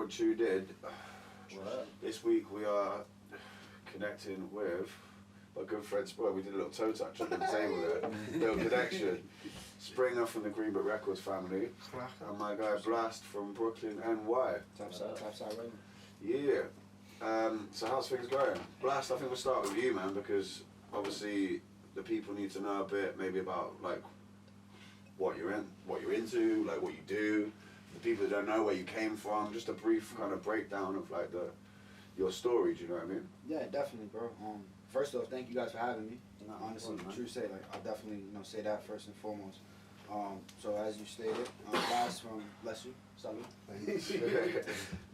everyone tuned in. This week we are connecting with my good friend Springa. We did a little toe touch on the table there. Little connection. Springa from the Green Book Records family. And my guy Blast from Brooklyn, NY. Topside Raymond. Yeah. So how's things going? Blast, I think we'll start with you, man, because obviously the people need to know a bit maybe about like what you're into, like what you do. The people that don't know where you came from, just a brief kind of breakdown of like your story, do you know what I mean? Yeah, definitely, bro. First off, thank you guys for having me. You know, honestly, true say, like I'll definitely say that first and foremost. So as you stated, Blast from bless you, salute.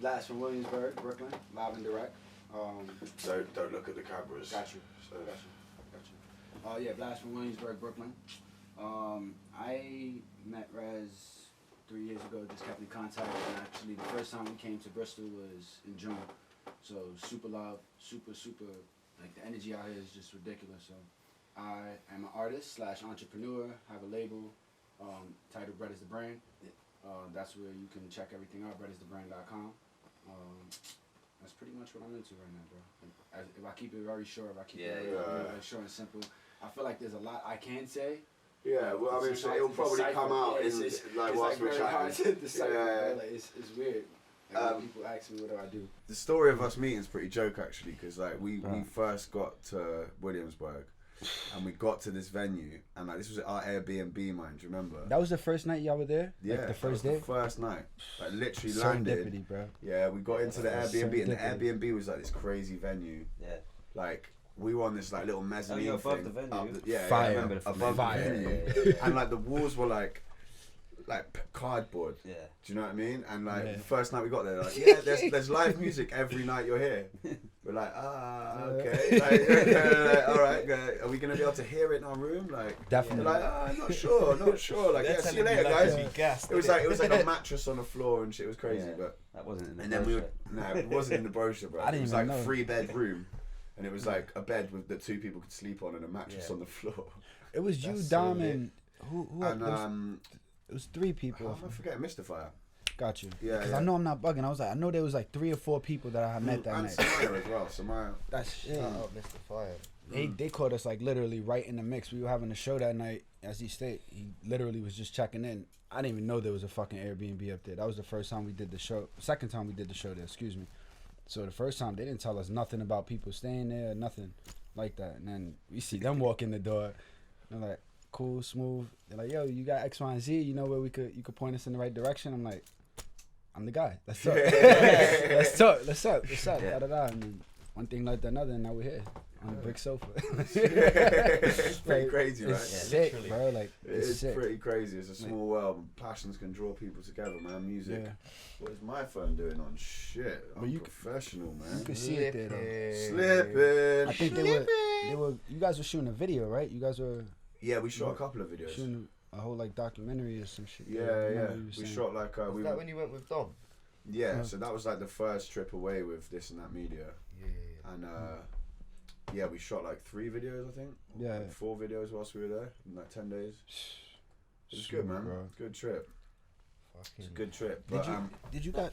Blast from Williamsburg, Brooklyn, live and direct. Don't look at the cameras. Got you. Yeah, Blast from Williamsburg, Brooklyn. I met Rez 3 years ago, just kept in contact, and actually the first time we came to Bristol was in June. So super love, super, like the energy out here is just ridiculous. So I am an artist / entrepreneur, have a label titled Bread is the Brand. That's where you can check everything out, breadisthebrand.com. That's pretty much what I'm into right now, bro. If I keep it very short, very short and simple, I feel like there's a lot I can say. Yeah, well, I mean, so it'll probably come out in whilst we're chatting. Like, it's weird. Like, when people ask me what do I do. The story of us meeting is pretty joke actually, because like we first got to Williamsburg, and we got to this venue, and like this was our Airbnb, man. Do you remember? That was the first night y'all were there. Yeah, like the first day. The first night, like literally landed. Serendipity, bro. Yeah, we got into the Airbnb, and the Airbnb was like this crazy venue. Yeah, like. We were on this like little mezzanine above thing. the venue. Fire. Above the venue. And like the walls were like cardboard. Yeah. Do you know what I mean? And like the first night we got there, like, there's live music every night you're here. We're like, okay. Like, all right, are we gonna be able to hear it in our room? Like, definitely. Like, not sure. Like, yeah, see you later, guys. It was like a mattress on the floor and shit. It was crazy, but that wasn't in the brochure. It wasn't in the brochure, bro. I didn't it was even like know. 3-bedroom. And it was like a bed that 2 people could sleep on and a mattress on the floor. It was you, Dom, and who? And it was 3 people. I forget, Mystifier. Got you. Yeah. Because I know I'm not bugging. I know there was like 3 or 4 people that I had met that night. And Samaya as well. Samaya. That's shit. Mystifier. They caught us like literally right in the mix. We were having a show that night. As he stated, he literally was just checking in. I didn't even know there was a fucking Airbnb up there. That was the first time we did the show. Second time we did the show there. Excuse me. So the first time they didn't tell us nothing about people staying there, nothing like that. And then we see them walk in the door. They're like, cool, smooth. They're like, yo, you got X, Y, and Z. You know where you could point us in the right direction. I'm like, I'm the guy. Let's talk. Let's talk. Da, da, da. And then one thing led to another, and now we're here on the brick sofa. It's pretty crazy, right? It's sick, bro. Like it's sick. pretty crazy. It's a small world. Passions can draw people together, man. Music. Yeah. What is my phone doing on shit? I'm professional, man. You can see it there, though. Slipping. I think they were. You guys were shooting a video, right? You guys were. Yeah, we shot a couple of videos. Shooting a whole like documentary or some shit. Yeah. We shot like. Was that when you went with Dom? Yeah, so that was like the first trip away with This and That Media. Yeah. And yeah, we shot like 3 videos, I think. Yeah. Like 4 videos whilst we were there in like 10 days. It was good, man. Bro. Good trip. It's a good trip. But, did you guys?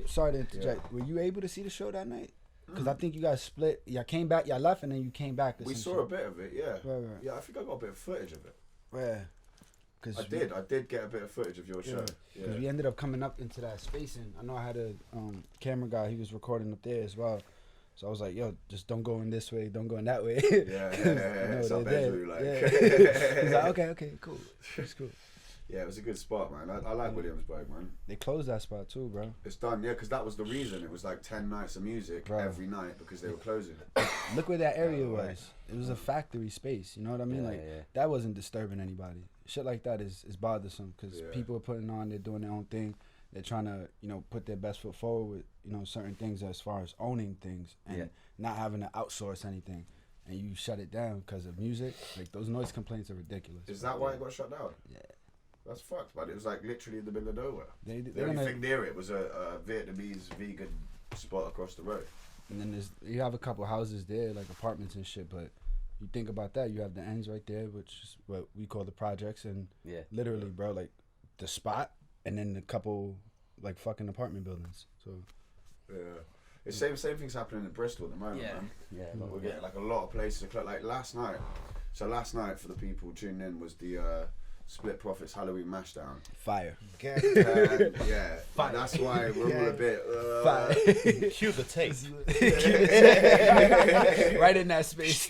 Sorry to interject. Yeah. Were you able to see the show that night? Because I think you guys split. Y'all came back. Y'all left, and then you came back. We saw a bit of it. Yeah. Right. Yeah, I think I got a bit of footage of it. Yeah. I did get a bit of footage of your show. Because we ended up coming up into that space, and I know I had a camera guy. He was recording up there as well. So I was like, yo, just don't go in this way, don't go in that way. Yeah. It's our bedroom, like. Yeah. He's like, okay, cool. It's cool. Yeah, it was a good spot, man. I like Williamsburg, man. They closed that spot too, bro. It's done, yeah, because that was the reason. It was like 10 nights of music every night because they were closing. Look where that area was. It was a factory space, you know what I mean? That wasn't disturbing anybody. Shit like that is bothersome because people are putting on, they're doing their own thing. They're trying to, put their best foot forward with, certain things as far as owning things and not having to outsource anything. And you shut it down because of music. Like, those noise complaints are ridiculous. Is that why it got shut down? Yeah. That's fucked, but it was like literally in the middle of nowhere. The only thing near it was a Vietnamese vegan spot across the road. And then you have a couple houses there, like apartments and shit, but you think about that, you have the ends right there, which is what we call the projects, and literally, bro, like the spot, and then a couple like fucking apartment buildings. So Yeah. It's same thing's happening in Bristol at the moment, man. Yeah. We're getting like a lot of places. Like last night. So last night for the people tuning in was the Split Profits Halloween Mashdown. Fire. Yeah, like, that's why we're all a bit. Fire. Cue the tape. Right in that space.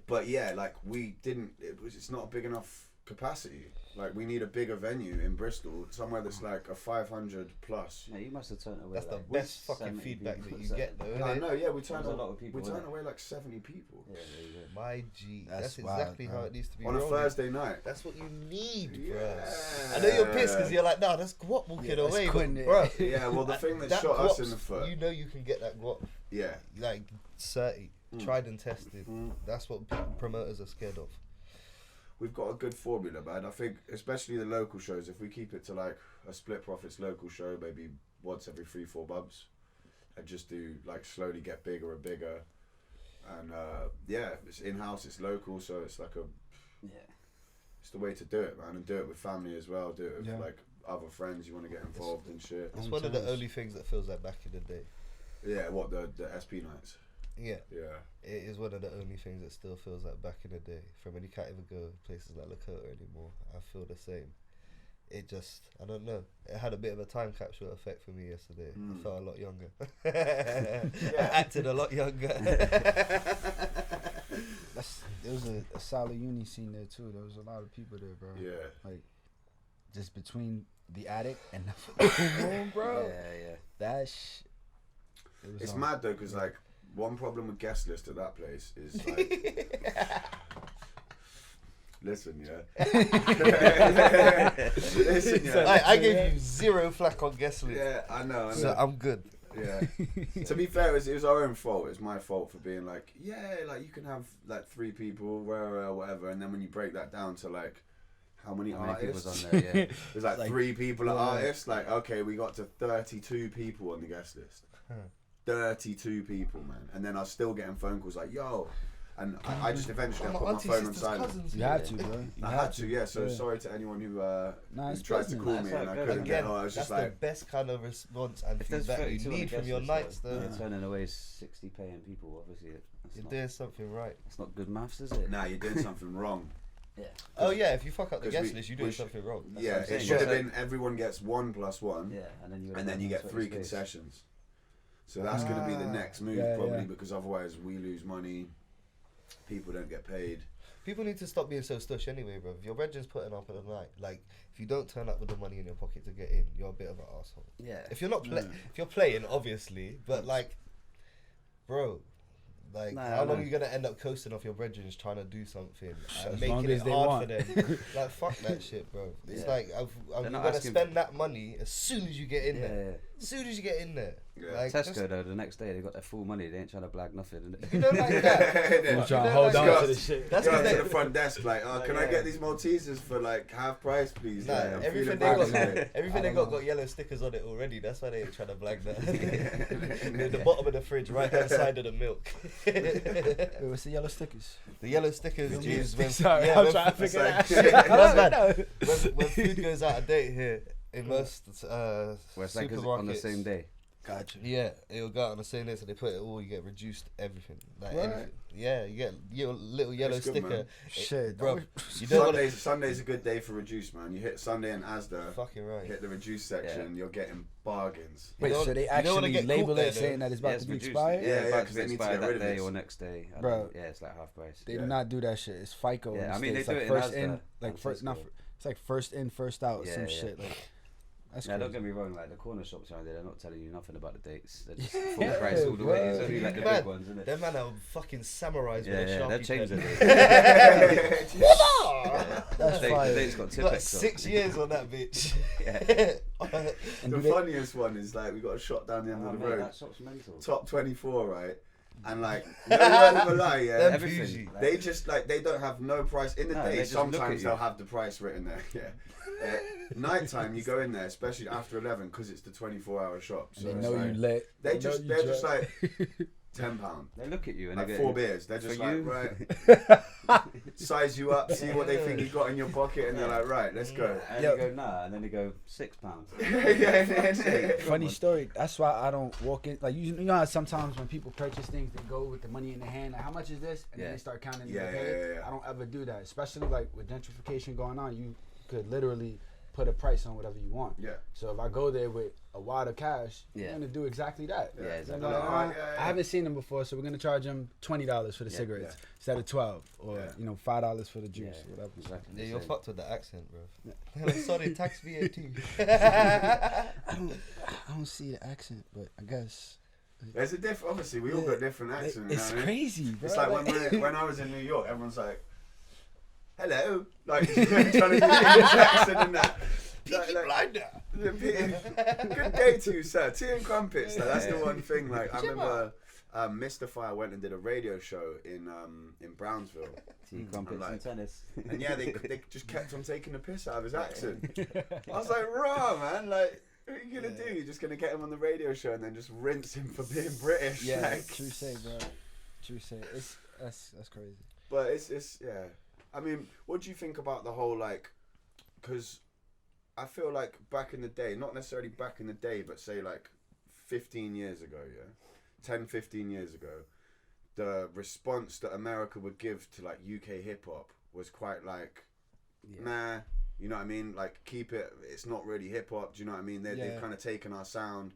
But yeah, like we didn't. It's not a big enough capacity. Like we need a bigger venue in Bristol, somewhere that's like a 500 plus. Yeah, you must have turned away. That's the like best fucking 70 feedback people that you for get, though. I Innit? know, yeah, we turned There's a lot of people, we turned innit? away like 70 people Yeah, there you go. My G, That's that's wild, exactly bro. how it needs to be. on a rolling. Thursday night. That's what you need, bro. Yeah. I know you're pissed because you're like, nah, that's guap walking Yeah, that's away, quitting but, it. bro. Yeah, well, the thing that that shot us in guap's- the foot. You know you can get that guap, Yeah. like 30, tried and tested. That's what promoters are scared of. We've got a good formula, man. I think, especially the local shows, if we keep it to like a Split Profits local show, maybe once every 3-4 months, and just do like slowly get bigger and bigger, and yeah, it's in house, it's local, so it's like it's the way to do it, man, and do it with family as well. Do it with like other friends you want to get involved and shit. It's one of the only things that feels like back in the day. Yeah, what the SP nights. Yeah. Yeah. It is one of the only things that still feels like back in the day. From when you can't even go places like Lakota anymore, I feel the same. It just, I don't know. It had a bit of a time capsule effect for me yesterday. I felt a lot younger. I acted a lot younger. There was a solid uni scene there too. There was a lot of people there, bro. Yeah. Like, just between the attic and the fucking room, bro. Yeah. That It's mad though, because like one problem with guest list at that place is like. Listen, yeah. Listen, yeah. I gave you zero flack on guest list. Yeah, I know. So I'm good. Yeah. To be fair, it was our own fault. It's my fault for being like, yeah, like you can have like 3 people, whatever, and then when you break that down to like how many artists, people's on there? Yeah. there's like 3 people are artists. Like, okay, we got to 32 people on the guest list. 32 people, man. And then I was still getting phone calls like, yo. And I just eventually put my phone on silent. You had to, bro. I had to, yeah. So sorry to anyone who it's tried to business. call me and I couldn't Again, get. I was that's just like, the best kind of response and If there's feedback you 32 on the need from guest your list, nights, though. You're turning away 60 paying people. Obviously, You're doing something right. it's not good maths, is it? nah, you're doing something wrong. Yeah. Oh yeah, if you fuck up the 'cause guest we- list, you're we doing sh- something wrong. That's Yeah, what I'm it saying. should have been everyone gets 1 + 1. Yeah, And then you get 3 concessions. So that's going to be the next move, probably, because otherwise we lose money, people don't get paid. People need to stop being so stush anyway, bro. If your brethren's putting up at the night, like, if you don't turn up with the money in your pocket to get in, you're a bit of an asshole. Yeah. If you're not if you're playing, obviously, but like, bro, like, how long are you gonna end up coasting off your brethren's trying to do something and As making long it as they hard want. for them? Like, fuck that shit, bro. It's Yeah. like, I'm not gonna asking spend that money as soon as you get in there. Yeah. As soon as you get in there. Yeah. Like, Tesco just- though, the next day they got their full money. They ain't trying to blag nothing. you don't like that. Then I'm trying to You hold know, on like, to the shit. That's go because to they, the front desk like, oh, can I get these Maltesers for like half price, please? nah, Like, I'm everything feeling they bad got, today. everything they got yellow stickers on it already. That's why they ain't trying to blag that. At the bottom of the fridge, right hand side of the milk. Wait, what's the yellow stickers? The yellow stickers is when, Sorry, yeah, I'm when, trying to figure that shit, shit that's bad. out. when food goes out of date here in most Where it's like supermarkets on the same day. Gotcha. Yeah, it'll go out on the same day, so they put it all. You get reduced everything, like Right. anything. Yeah, you get your little yellow It's good, sticker. man. Shit, bro. that You don't want Sunday's a good day for reduce, man. You hit Sunday and Asda, fucking right. hit the reduce section, you're getting bargains. Wait, You so don't- they you don't wanna actually get label caught there, it saying though. that it's about to be expired? Yeah, it's about because to they be need to expired get rid that of day this. or next day. I Bro. don't- Yeah, it's like half price. They Yeah. do not do that shit. It's FICO. Yeah, in I the mean, they States. do like it in first Asda in, like and first, not. Tesco. It's like first in, first out. Yeah, some yeah. shit. Like that's Yeah, don't crazy. get me wrong, like the corner shops around there, they're not telling you nothing about the dates. They're just full price all the way. It's only like the Man, big ones, isn't it? Them man are fucking samurais Yeah, with a yeah, Sharpie they've changed pen. it. That's The fire. date's got You got Tipex 6 years on that bitch. And The do they- funniest one is like we got a shot down the end Oh, of the mate, road, that shop's mental. top 24, right? And like, no word of a lie, yeah. Them Everything. bougie. Like- They just like they don't have no price in the No, day. they just look at Sometimes you. they'll have the price written there. Yeah. Nighttime, you go in there, especially after 11, because it's the 24-hour shop. So They it's know like, you lit. They're know just you they're just drunk. like, £10. They look at you and Like they 4 go, beers. They're just for like, you? right, size you up, see what they think you got in your pocket, and they're like, right, let's go. And Yo. you go, nah, and then they go, £6. Funny story. That's why I don't walk in. Like you know how sometimes when people purchase things, they go with the money in their hand. Like, how much is this? And then they start counting. Yeah, their pay. yeah. I don't ever do that. Especially like with gentrification going on, you could literally put a price on whatever you want. Yeah. So if I go there with a wad of cash, Yeah. I'm gonna do exactly that. Yeah, exactly. You know, Yeah. I haven't seen them before, so we're gonna charge them $20 for the cigarettes instead of 12, or you know, $5 for the juice, whatever. Exactly. Yeah, you're fucked with the accent, bro. Sorry, tax VAT. I don't see the accent, but I guess There's a different. Obviously, we all got different accents. it's you know what I mean? crazy, bro. It's like when I was in New York, everyone's like, "Hello," like trying to do the English accent and that. Good day to you, sir. Tea and crumpets. Like, that's the one thing. Like I remember, Mr. Fire went and did a radio show in Brownsville. Tea, crumpets, and tennis. And yeah, they just kept on taking the piss out of his accent. I was like, raw, man. Like, what are you gonna do? You're just gonna get him on the radio show and then just rinse him for being British. Yeah, like, true say, bro. True say. That's crazy. But it's yeah. I mean, what do you think about the whole like? Because I feel like back in the day, not necessarily back in the day, but say like 15 years ago, 10, 15 years ago, the response that America would give to like UK hip hop was quite like, nah, you know what I mean? Like, keep it, it's not really hip hop, do you know what I mean? They've kind of taken our sound.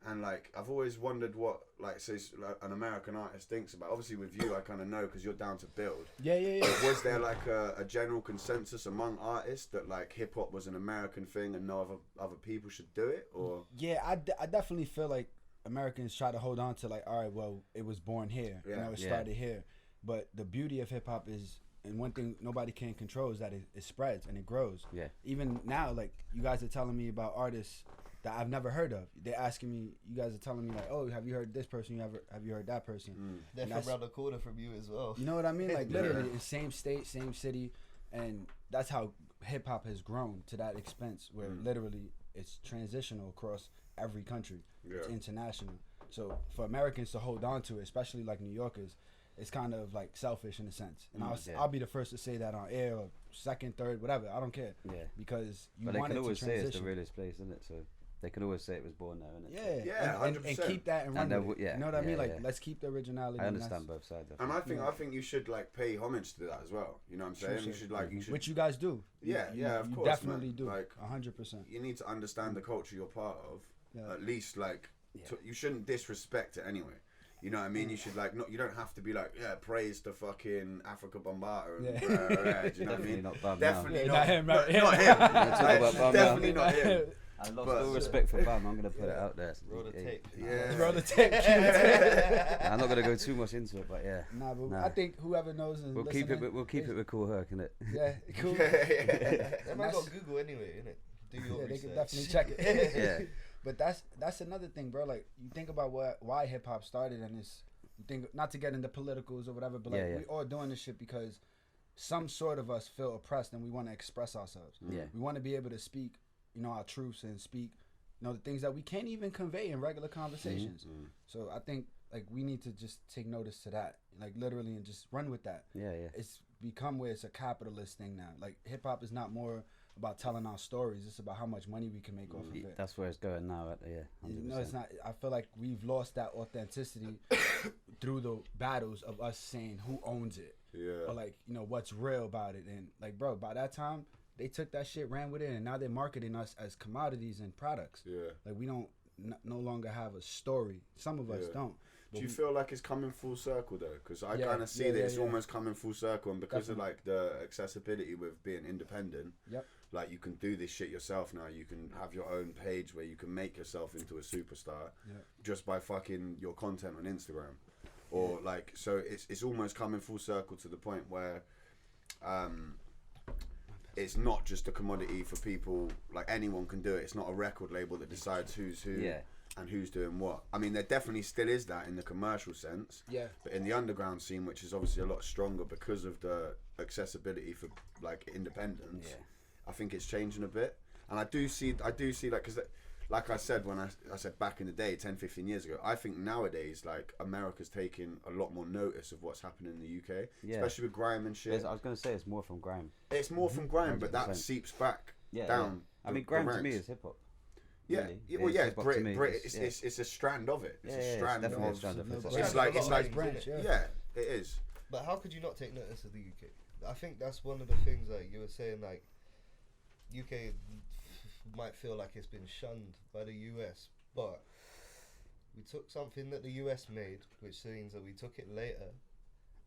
And like, I've always wondered what, like, say, like, an American artist thinks about. Obviously, with you, I kind of know because you're down to build. Yeah. But was there like a general consensus among artists that like hip hop was an American thing and no other people should do it? Or Yeah, I definitely feel like Americans try to hold on to like, all right, well, it was born here, you know, it started here. But the beauty of hip hop is, and one thing nobody can control is that it spreads and it grows. Yeah. Even now, like, you guys are telling me about artists that I've never heard of. They're asking me, you guys are telling me like, oh, have you heard this person? Have you heard that person? They're from around the corner from you as well. You know what I mean? Like, literally, in same state, same city, and that's how hip hop has grown to that expense, where literally it's transitional across every country. It's international. So for Americans to hold on to it, especially like New Yorkers, it's kind of like selfish in a sense. And I'll be the first to say that on air, or second, third, whatever. I don't care. Yeah. Because you want it to transition. But they can always say it's the realest place, isn't it? So they can always say it was born there, isn't it? Yeah, 100%. And keep that and run with it. You know what I mean? Like, let's keep the originality. I understand both sides. And I think you should like pay homage to that as well. You know what I'm saying? You should which you guys do. Yeah, of course. You definitely do. Like 100%. You need to understand the culture you're part of. At least like you shouldn't disrespect it anyway. You know what I mean? You should like you don't have to be like praise to fucking Africa Bambaataa and do you know what I mean? Definitely not him. Not him. Definitely not him. I lost all respect for Bam. I'm gonna put it out there. Roll the tape. Roll the tape. I'm not gonna go too much into it, but I think whoever knows and we'll keep it with Cool Herc, innit? Yeah, cool. Everyone got Google anyway, innit? Do your research. They can definitely check it. But that's another thing, bro. Like, you think about why hip hop started, and you think, not to get into politicals or whatever, but like we all doing this shit because some sort of us feel oppressed and we want to express ourselves. We want to be able to speak, you know, our truths and speak, you know, the things that we can't even convey in regular conversations. So I think like we need to just take notice to that, like literally, and just run with that. It's become where it's a capitalist thing now. Like, hip hop is not more about telling our stories. It's about how much money we can make off of it. That's where it's going now. 100%. No, it's not. I feel like we've lost that authenticity through the battles of us saying who owns it. Or like, you know, what's real about it. And like, bro, by that time, they took that shit, ran with it, and now they're marketing us as commodities and products. Like, we don't no longer have a story. Some of us don't. Do you feel like it's coming full circle though? Because I kind of see that it's almost coming full circle, and because of like the accessibility with being independent, like you can do this shit yourself now. You can have your own page where you can make yourself into a superstar just by fucking your content on Instagram, or like, so it's almost coming full circle to the point where it's not just a commodity for people. Like, anyone can do it. It's not a record label that decides who's who. And who's doing what. I mean, there definitely still is that in the commercial sense. But in the underground scene, which is obviously a lot stronger because of the accessibility for like independence, I think it's changing a bit. And I do see like, because like I said when I said back in the day, 10, 15 years ago, I think nowadays like America's taking a lot more notice of what's happening in the UK, especially with grime and shit. I was gonna say it's more from grime. It's more from grime, but that 100%. seeps back Yeah, down. I mean, grime to me is hip hop. Yeah, Really. well, yeah, hip-hop to me. it's a strand of it. It's Yeah, a it's strand definitely a of. strand of it. It's like branch. yeah, it is. But how could you not take notice of the UK? I think that's one of the things like you were saying, like UK might feel like it's been shunned by the US, but we took something that the US made, which means that we took it later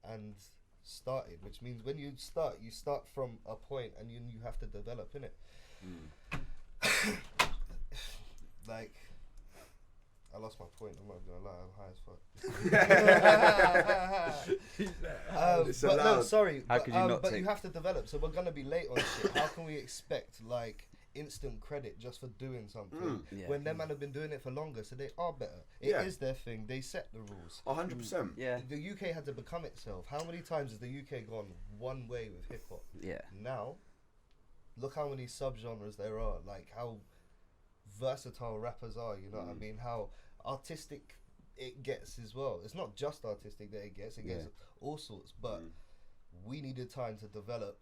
and started, which means when you start from a point and you have to develop in it. Like, I lost my point. I'm not gonna lie. I'm high as fuck. But no, sorry. How could you not but take- you have to develop. So we're gonna be late on shit. How can we expect like instant credit just for doing something when them man have been doing it for longer? So they are better. It is their thing. They set the rules. 100%. Yeah. The UK had to become itself. How many times has the UK gone one way with hip hop? Yeah. Now, look how many subgenres there are. Like how versatile rappers are. You know what I mean? How artistic it gets as well. It's not just artistic that it gets. It gets all sorts. But we needed time to develop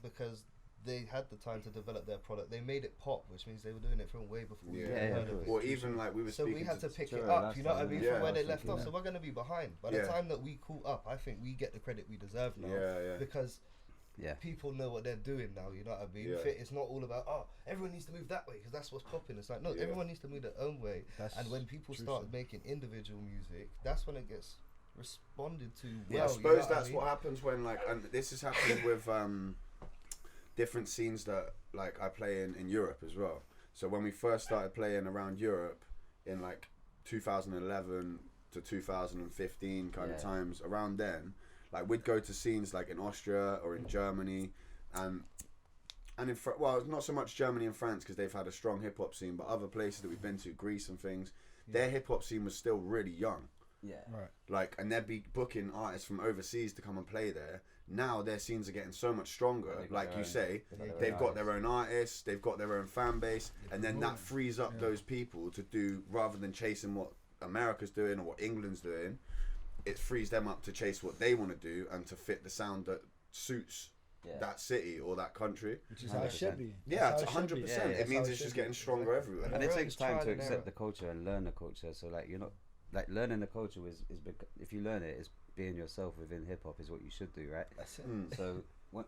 because they had the time to develop their product. They made it pop, which means they were doing it from way before we Yeah. heard of it. Or even like we were So speaking we had to pick it Sure, up, last you know what I time, mean, yeah. from where they Yeah. left off. So we're going to be behind. By the time that we caught up, I think we get the credit we deserve now. Yeah. Because Yeah. people know what they're doing now, you know what I mean? Yeah. It's not all about, oh, everyone needs to move that way because that's what's popping. It's like, no, everyone needs to move their own way. And when people start making individual music, that's when it gets responded to well. Yeah, I you suppose know that's I mean? what happens when like, and this is happening with different scenes that like I play in Europe as well. So when we first started playing around Europe in like 2011 to 2015 kind of times, around then, like we'd go to scenes like in Austria or in Germany, and in well, not so much Germany and France because they've had a strong hip hop scene, but other places that we've been to, Greece and things, their hip hop scene was still really young. Yeah. Right. Like, and they'd be booking artists from overseas to come and play there. Now their scenes are getting so much stronger. Like you say, they've got their own artists, they've got their own fan base, and then that frees up those people to do, rather than chasing what America's doing or what England's doing, it frees them up to chase what they want to do and to fit the sound that suits that city or that country. Which is how it should be. Yeah, That's it's how it should be. 100%. Yeah, It means it's just getting stronger everywhere. And it Everyone's takes time trial to and error. accept the culture and learn the culture. So like you're not like learning the culture if you learn it, is being yourself within hip hop is what you should do, right? That's it. So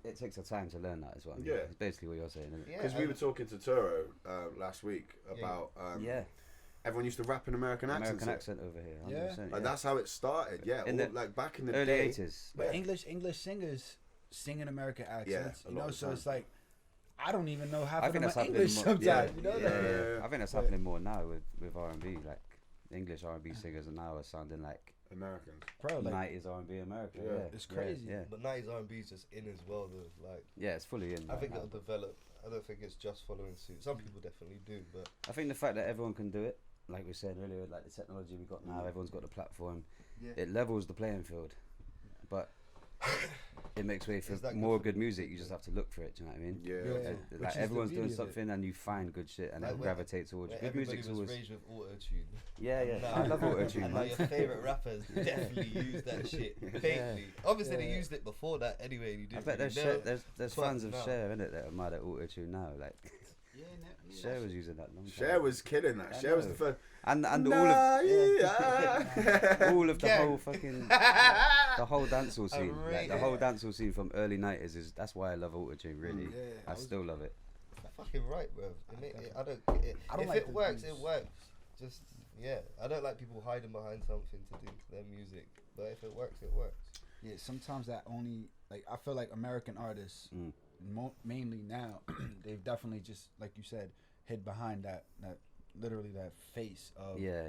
it takes a time to learn that as well. Yeah. It's basically what you're saying, isn't it? Because we were talking to Turo last week about everyone used to rap in American accents. American accent over here. 100%, Like that's how it started. Yeah, In the like back in the early day. 80s. But English singers sing in American accents, a you lot know. of So time. it's like I don't even know half I of think them that's are happening English more. sometimes. You know that? Yeah. I think that's happening more now with R&B. Like English R&B singers are now sounding like Americans. Bro, like 90s R&B America. Yeah. Yeah, It's crazy. Yeah, But 90s R&B is just in as well, though. Like, yeah, it's fully in. I right think now. it'll develop. I don't think it's just following suit. Some people definitely do, but I think the fact that everyone can do it, like we said earlier, like the technology we got now, everyone's got the platform. It levels the playing field, but it makes way for Is that more good good music. You just have to look for it. Do you know what I mean? Yeah. Yeah. Which Like is the everyone's beauty doing of it. something, and you find good shit, and Like it where- gravitates towards where good everybody music's was always. raised with auto-tune. Yeah, yeah. Now- I love auto-tune, and now man. your favourite rappers definitely use that shit faintly. Obviously, they used it before that anyway. And you I didn't bet there's really know. there's but fans of no. Cher in it that are mad at auto-tune now. Like Cher was using that long time. Cher was killing that. I Cher was know. the first. and all Nah, of yeah. all of the Yeah. whole fucking the whole dancehall scene, like the whole dancehall scene from early 90s is that's why I love autotune. Really, I still love it. Fucking right, bro. I don't. I don't If like it the works, views. it works. Just I don't like people hiding behind something to do their music. But if it works, it works. Yeah, sometimes that only like I feel like American artists, mainly now, they've definitely just like you said, hid behind that literally that face of Yeah.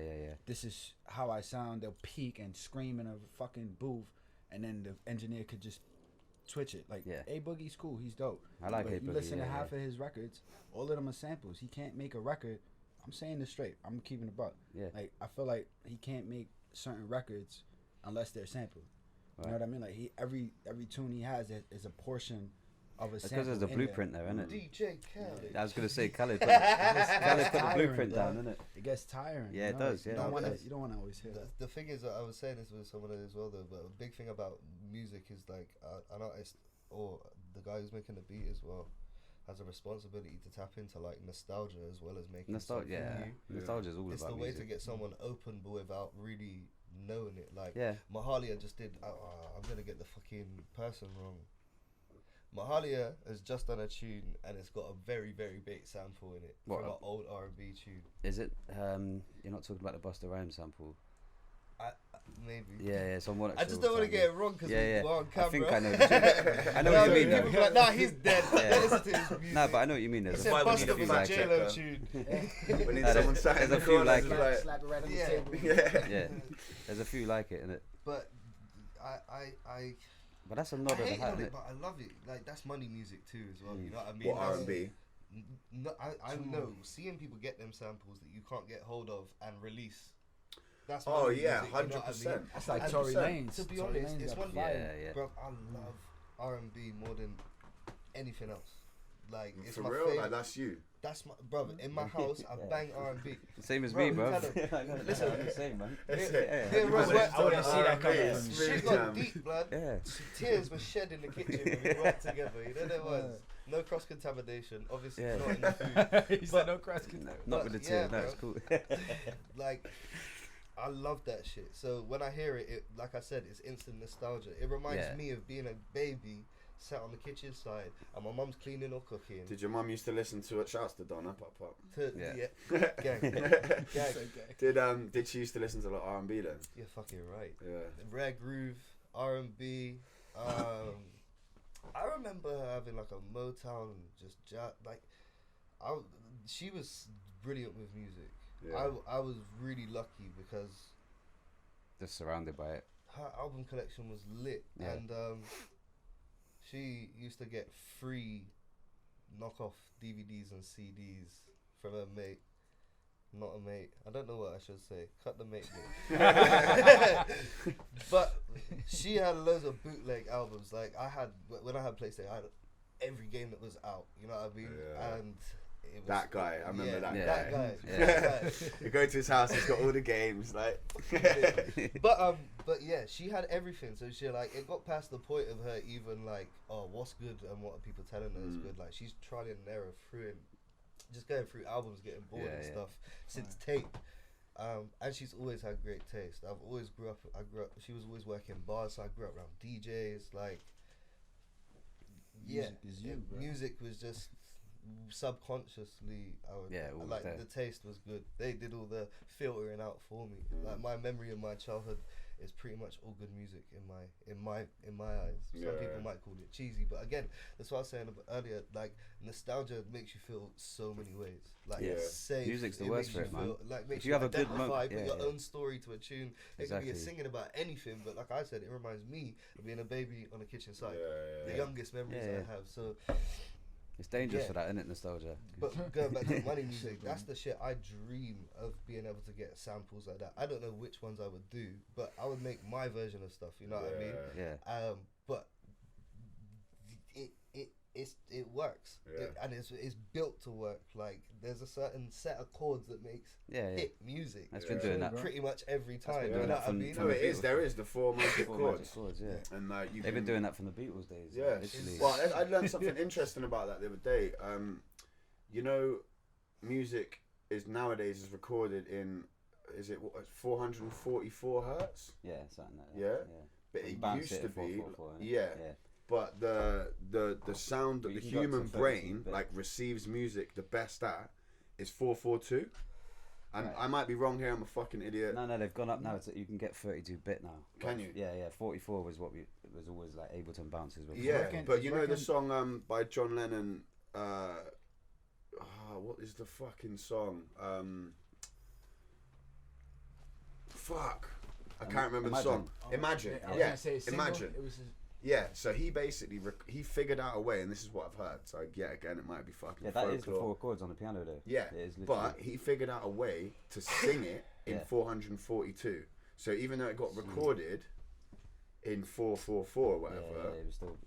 this is how I sound. They'll peak and scream in a fucking booth, and then the engineer could just switch it. Like, Yeah. A Boogie's cool, he's dope. I like But A you Boogie, listen to yeah, half of his records, all of them are samples. He can't make a record. I'm saying this straight. I'm keeping it buck. Yeah. Like, I feel like he can't make certain records unless they're sampled. You know Right. what I mean? Like every tune he has is a portion of a Because sample there's a in blueprint there, isn't it? DJ Khaled. I was gonna say Khaled put the tiring, blueprint bro. down, isn't it? It gets tiring. Yeah, you it know? does, yeah, You don't it want does. to. You don't want to always hear that. The thing is that I was saying this with someone as well though, but a big thing about music is like an artist or the guy who's making the beat as well has a responsibility to tap into like nostalgia as well as making something new. Nostalgia's all It's about the way music. to get someone open but without really knowing it. Like Mahalia just did. I'm gonna get the fucking person wrong. Mahalia has just done a tune and it's got a very very big sample in it from an old R&B tune. Is it? You're not talking about the Busta Rhymes sample. Maybe. Yeah, it's on one. I just don't want to get it wrong because we're on camera. I think I know. I know what you mean. People be like, nah, he's dead. Listen to his music. No, but I know what you mean. He There's said a Busta few was a like J-Lo it. tune. We need No, someone sat there's in the a few corner like who's it. Slap it right on the Yeah. table. Yeah, there's a few like it, innit? But I But that's a nod of the hate hat, on innit? it, but I love it. Like that's money music too, as well. You know what I mean? What That's- R&B? No, I know seeing people get them samples that you can't get hold of and release. That's Oh money yeah, music, you know what I 100%. mean? That's like And Tory Lanez. To be Tory honest, Lanez it's got one fire. Yeah. bro. I love R&B more than anything else. Like it's For my real, favorite. like that's you. That's my brother. In my house, I bang R&B. Same as Bro, me, bro. tell him. Listen, I'm the same, man. Yeah, right, I wouldn't see that coming R&B, from you. Shit got deep, blood. Yeah. Tears were shed in the kitchen when we worked together. You know there was no cross contamination. Obviously Yeah. not in the food. He said no cross No, contamination. not with the yeah, tears. No, it's cool. Like I love that shit. So when I hear it, like I said, it's instant nostalgia. It reminds Yeah. me of being a baby sat on the kitchen side and my mum's cleaning or cooking. Did your mum used to listen to it? Shouts to Donna, pop pop. Yeah. Gang. Did she used to listen to like R&B then? You're fucking right. Yeah. Rare groove, R&B. I remember her having like a Motown just like she was brilliant with music. Yeah. I was really lucky because Just surrounded by it. her album collection was lit, Yeah. and she used to get free knockoff DVDs and CDs from her mate. Not a mate. I don't know what I should say. Cut the mate bit. But she had loads of bootleg albums. Like when I had PlayStation, I had every game that was out. You know what I mean? Yeah. And it was, That guy, I remember that Yeah. That guy. guy. Yeah. That guy. You go to his house, he's got all the games, like. But yeah, she had everything. So she like it got past the point of her even like, oh, what's good and what are people telling her is good. Like she's trial and error through it, just going through albums, getting bored and stuff since tape. And she's always had great taste. I grew up. She was always working bars, so I grew up around DJs. Like, Music is you, bro. music was just subconsciously. All like there. the taste was good. They did all the filtering out for me. Like my memory of my childhood is pretty much all good music in my eyes. Some people might call it cheesy, but again, that's what I was saying earlier. Like nostalgia makes you feel so many ways. Like it's safe. Music's the it worst makes for you it, man. feel, like makes If you you have a good identify, mo- put your own story to a tune. It could be Exactly. a singing about anything, but like I said, it reminds me of being a baby on a kitchen side. The Yeah. youngest memories Yeah, I have. So. It's dangerous Yeah. for that, isn't it? Nostalgia. But going back to money music, that's the shit I dream of being able to get samples like that. I don't know which ones I would do, but I would make my version of stuff. You know what I mean? Yeah. But it works, and it's built to work. Like there's a certain set of chords that makes hit music. That's been doing that. pretty much every time. been You doing know that what I mean? No, it is. There is the four magic Four chords. magic chords, yeah. And you They've been doing that from the Beatles days. Yeah. Literally. Well, I learned something interesting about that the other day. You know, music is nowadays is recorded in, is it 444 hertz? Yeah, something like that. Yeah? Yeah. But it Bounce used it to at be, 444, innit? yeah. Yeah. But the sound that You the can go up human to brain 32 bit. like receives music the best at is 442. And Right. I might be wrong here. I'm a fucking idiot. No, they've gone up now. You can get 32-bit now. Can you? Yeah. 44 was what was always like Ableton bounces. Before. Yeah, Reckon- but you know the reckon- song by John Lennon. What is the fucking song? Fuck, I can't remember the song. Imagine. I was Yeah, gonna say a single. Imagine. It was Yeah, so he basically he figured out a way, and this is what I've heard. So yeah, again, it might be fucking. Yeah, that is the folklore. 4 chords on the piano though. Yeah, It is literally. but he figured out a way to sing it in Yeah. 442. So even though it got recorded in 444 or whatever, Yeah, it was still.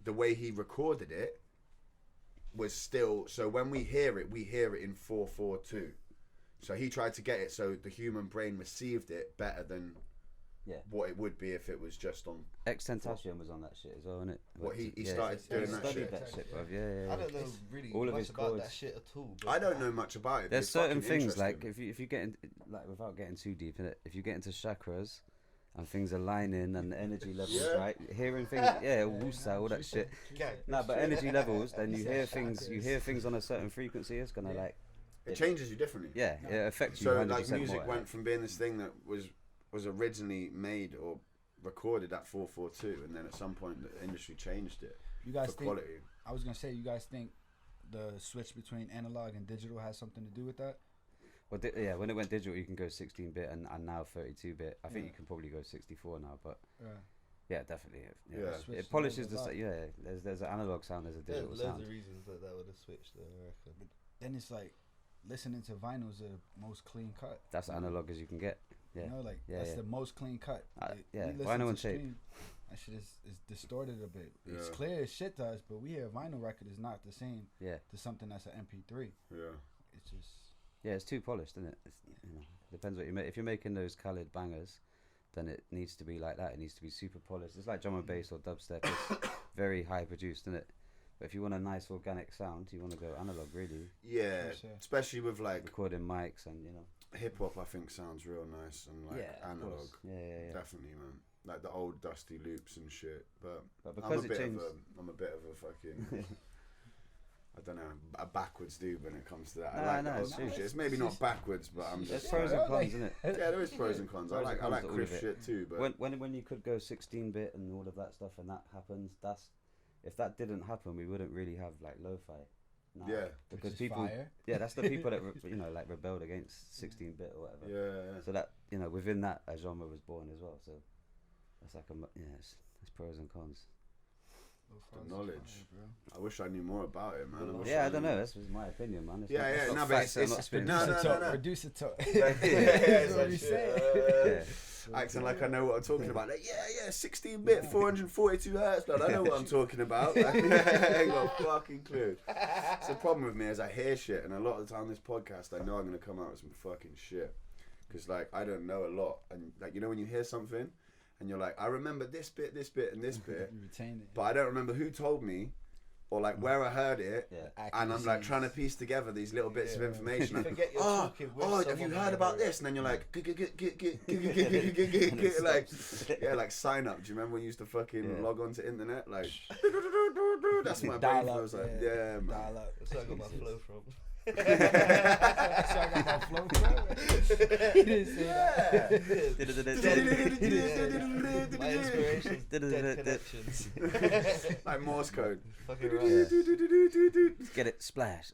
the way he recorded it was still, so when we hear it in 4/4/2. So he tried to get it so the human brain received it better than what it would be if it was just on. Extentacion was on that shit as well, wasn't it? What he started doing that shit. Bruv. Yeah. I don't know really all of much his about chords. that shit at all. I don't know much about it. There's It's certain fucking things like interesting. if you get in, like without getting too deep in it, if you get into chakras and things aligning and the energy levels, right? Hearing things, wusa, all that shit. No, but energy levels, then you hear things on a certain frequency. It's gonna like. It changes you differently. Yeah, it affects you. So 100% like music more, went from being this thing that was originally made or recorded at 4/4/2, and then at some point the industry changed it You guys for think? quality. I was gonna say, you guys think the switch between analog and digital has something to do with that? Well, when it went digital, you can go 16-bit and now 32-bit. I think you can probably go 64 now, but yeah, definitely. It polishes the there's an analog sound, there's a There's digital loads sound. of reasons that would have switched though, I reckon. Then it's like listening to vinyl's the most clean cut. That's analog as you can get. Yeah. You know, like that's the most clean cut. Vinyl and tape. That shit is distorted a bit. It's Yeah. clear as shit to us, but we hear a vinyl record is not the same Yeah. to something that's an MP3. Yeah. It's just Yeah, it's too polished, isn't it? Depends what you make. If you're making those Khaled bangers, then it needs to be like that. It needs to be super polished. It's like drum and bass or dubstep. It's very high produced, isn't it? But if you want a nice organic sound, you want to go analog, really. Yeah, especially with like recording mics and hip hop. I think sounds real nice and like analog. Yeah. Definitely, man. Like the old dusty loops and shit. But because it changed, I'm a bit of a fucking. I don't know, a backwards dude when it comes to that. I like old school shit. It's maybe not backwards, but I'm just. There's pros and cons, isn't it? Yeah, there is pros and cons. I like crisp shit too, but when you could go 16-bit and all of that stuff, and that happens, if that didn't happen, we wouldn't really have like lo-fi. Now, yeah, because people, that's the people that like rebelled against 16-bit or whatever. Yeah. So that within that a genre was born as well. So that's like it's pros and cons. The knowledge. I wish I knew more about it, man. I don't know. That's my opinion, man. It's reduce it to. That's what you say. Acting like I know what I'm talking about. Like, 16-bit, 442 hertz. Like, I know what I'm talking about. Like, I ain't got a fucking clue. It's the problem with me is I hear shit, and a lot of the time this podcast, I know I'm gonna come out with some fucking shit, because like I don't know a lot, and like when you hear something. And you're like, I remember this bit, and this bit, you retain it, but I don't remember who told me, or like where I heard it. And I'm like trying to piece together these little bits of information. Like, have you heard about this? And then you're like, like sign up. Do you remember when you used to fucking log on to internet? Like, that's my brain feels like. Yeah, man. Dial up. That's where I got my flow from. That's where I got my flow from. He didn't say that. My inspiration's dead connections. Like Morse code. Fucking right. Get it, splash.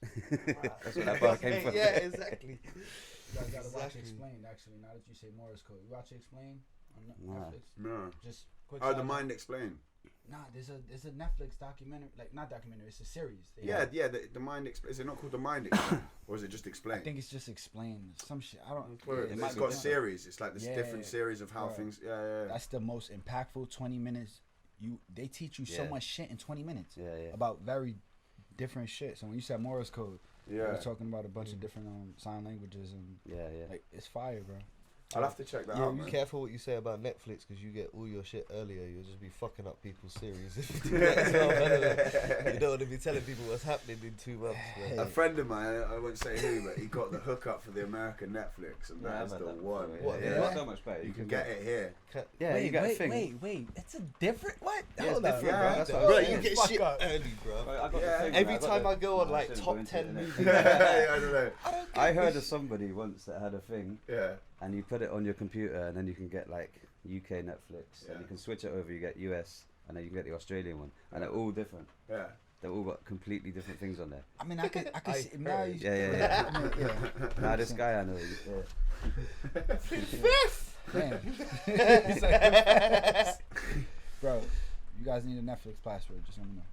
That's where that bar came from. Yeah, exactly. You guys gotta watch Explained, actually, now that you say Morse code. You watch Explained on Netflix? No. Just quick The Mind Explained. Nah, there's a Netflix documentary, like not documentary, it's a series. The Mind Explained. Is it not called The Mind Explained? Or is it just Explained? I think it's just Explained. Some shit, I don't. It's got series. It's like this different series of how things. Yeah. That's the most impactful 20 minutes. They teach you so much shit in 20 minutes. About very different shit. So when you said Morse code, we're talking about a bunch of different sign languages and like it's fire, bro. I'll have to check that out. Be careful what you say about Netflix, because you get all your shit earlier. You'll just be fucking up people's series if you do that as well. You don't want to be telling people what's happening in 2 months. Man. A friend of mine, I won't say who, but he got the hookup for the American Netflix, and that's the one. It's so much better. You can get it here. You get a thing. Wait, it's a different what? Yeah, it's different, bro. Bro, you get shit early, bro. Every time I go on like top 10 movies. I don't know. I heard of somebody once that had a thing. Yeah. And you put it on your computer, and then you can get like UK Netflix, and you can switch it over. You get US, and then you can get the Australian one, and they're all different. Yeah. They've all got completely different things on there. I mean, I could see now. Yeah. Now this guy I know. Damn. Bro, you guys need a Netflix password. Just let me know.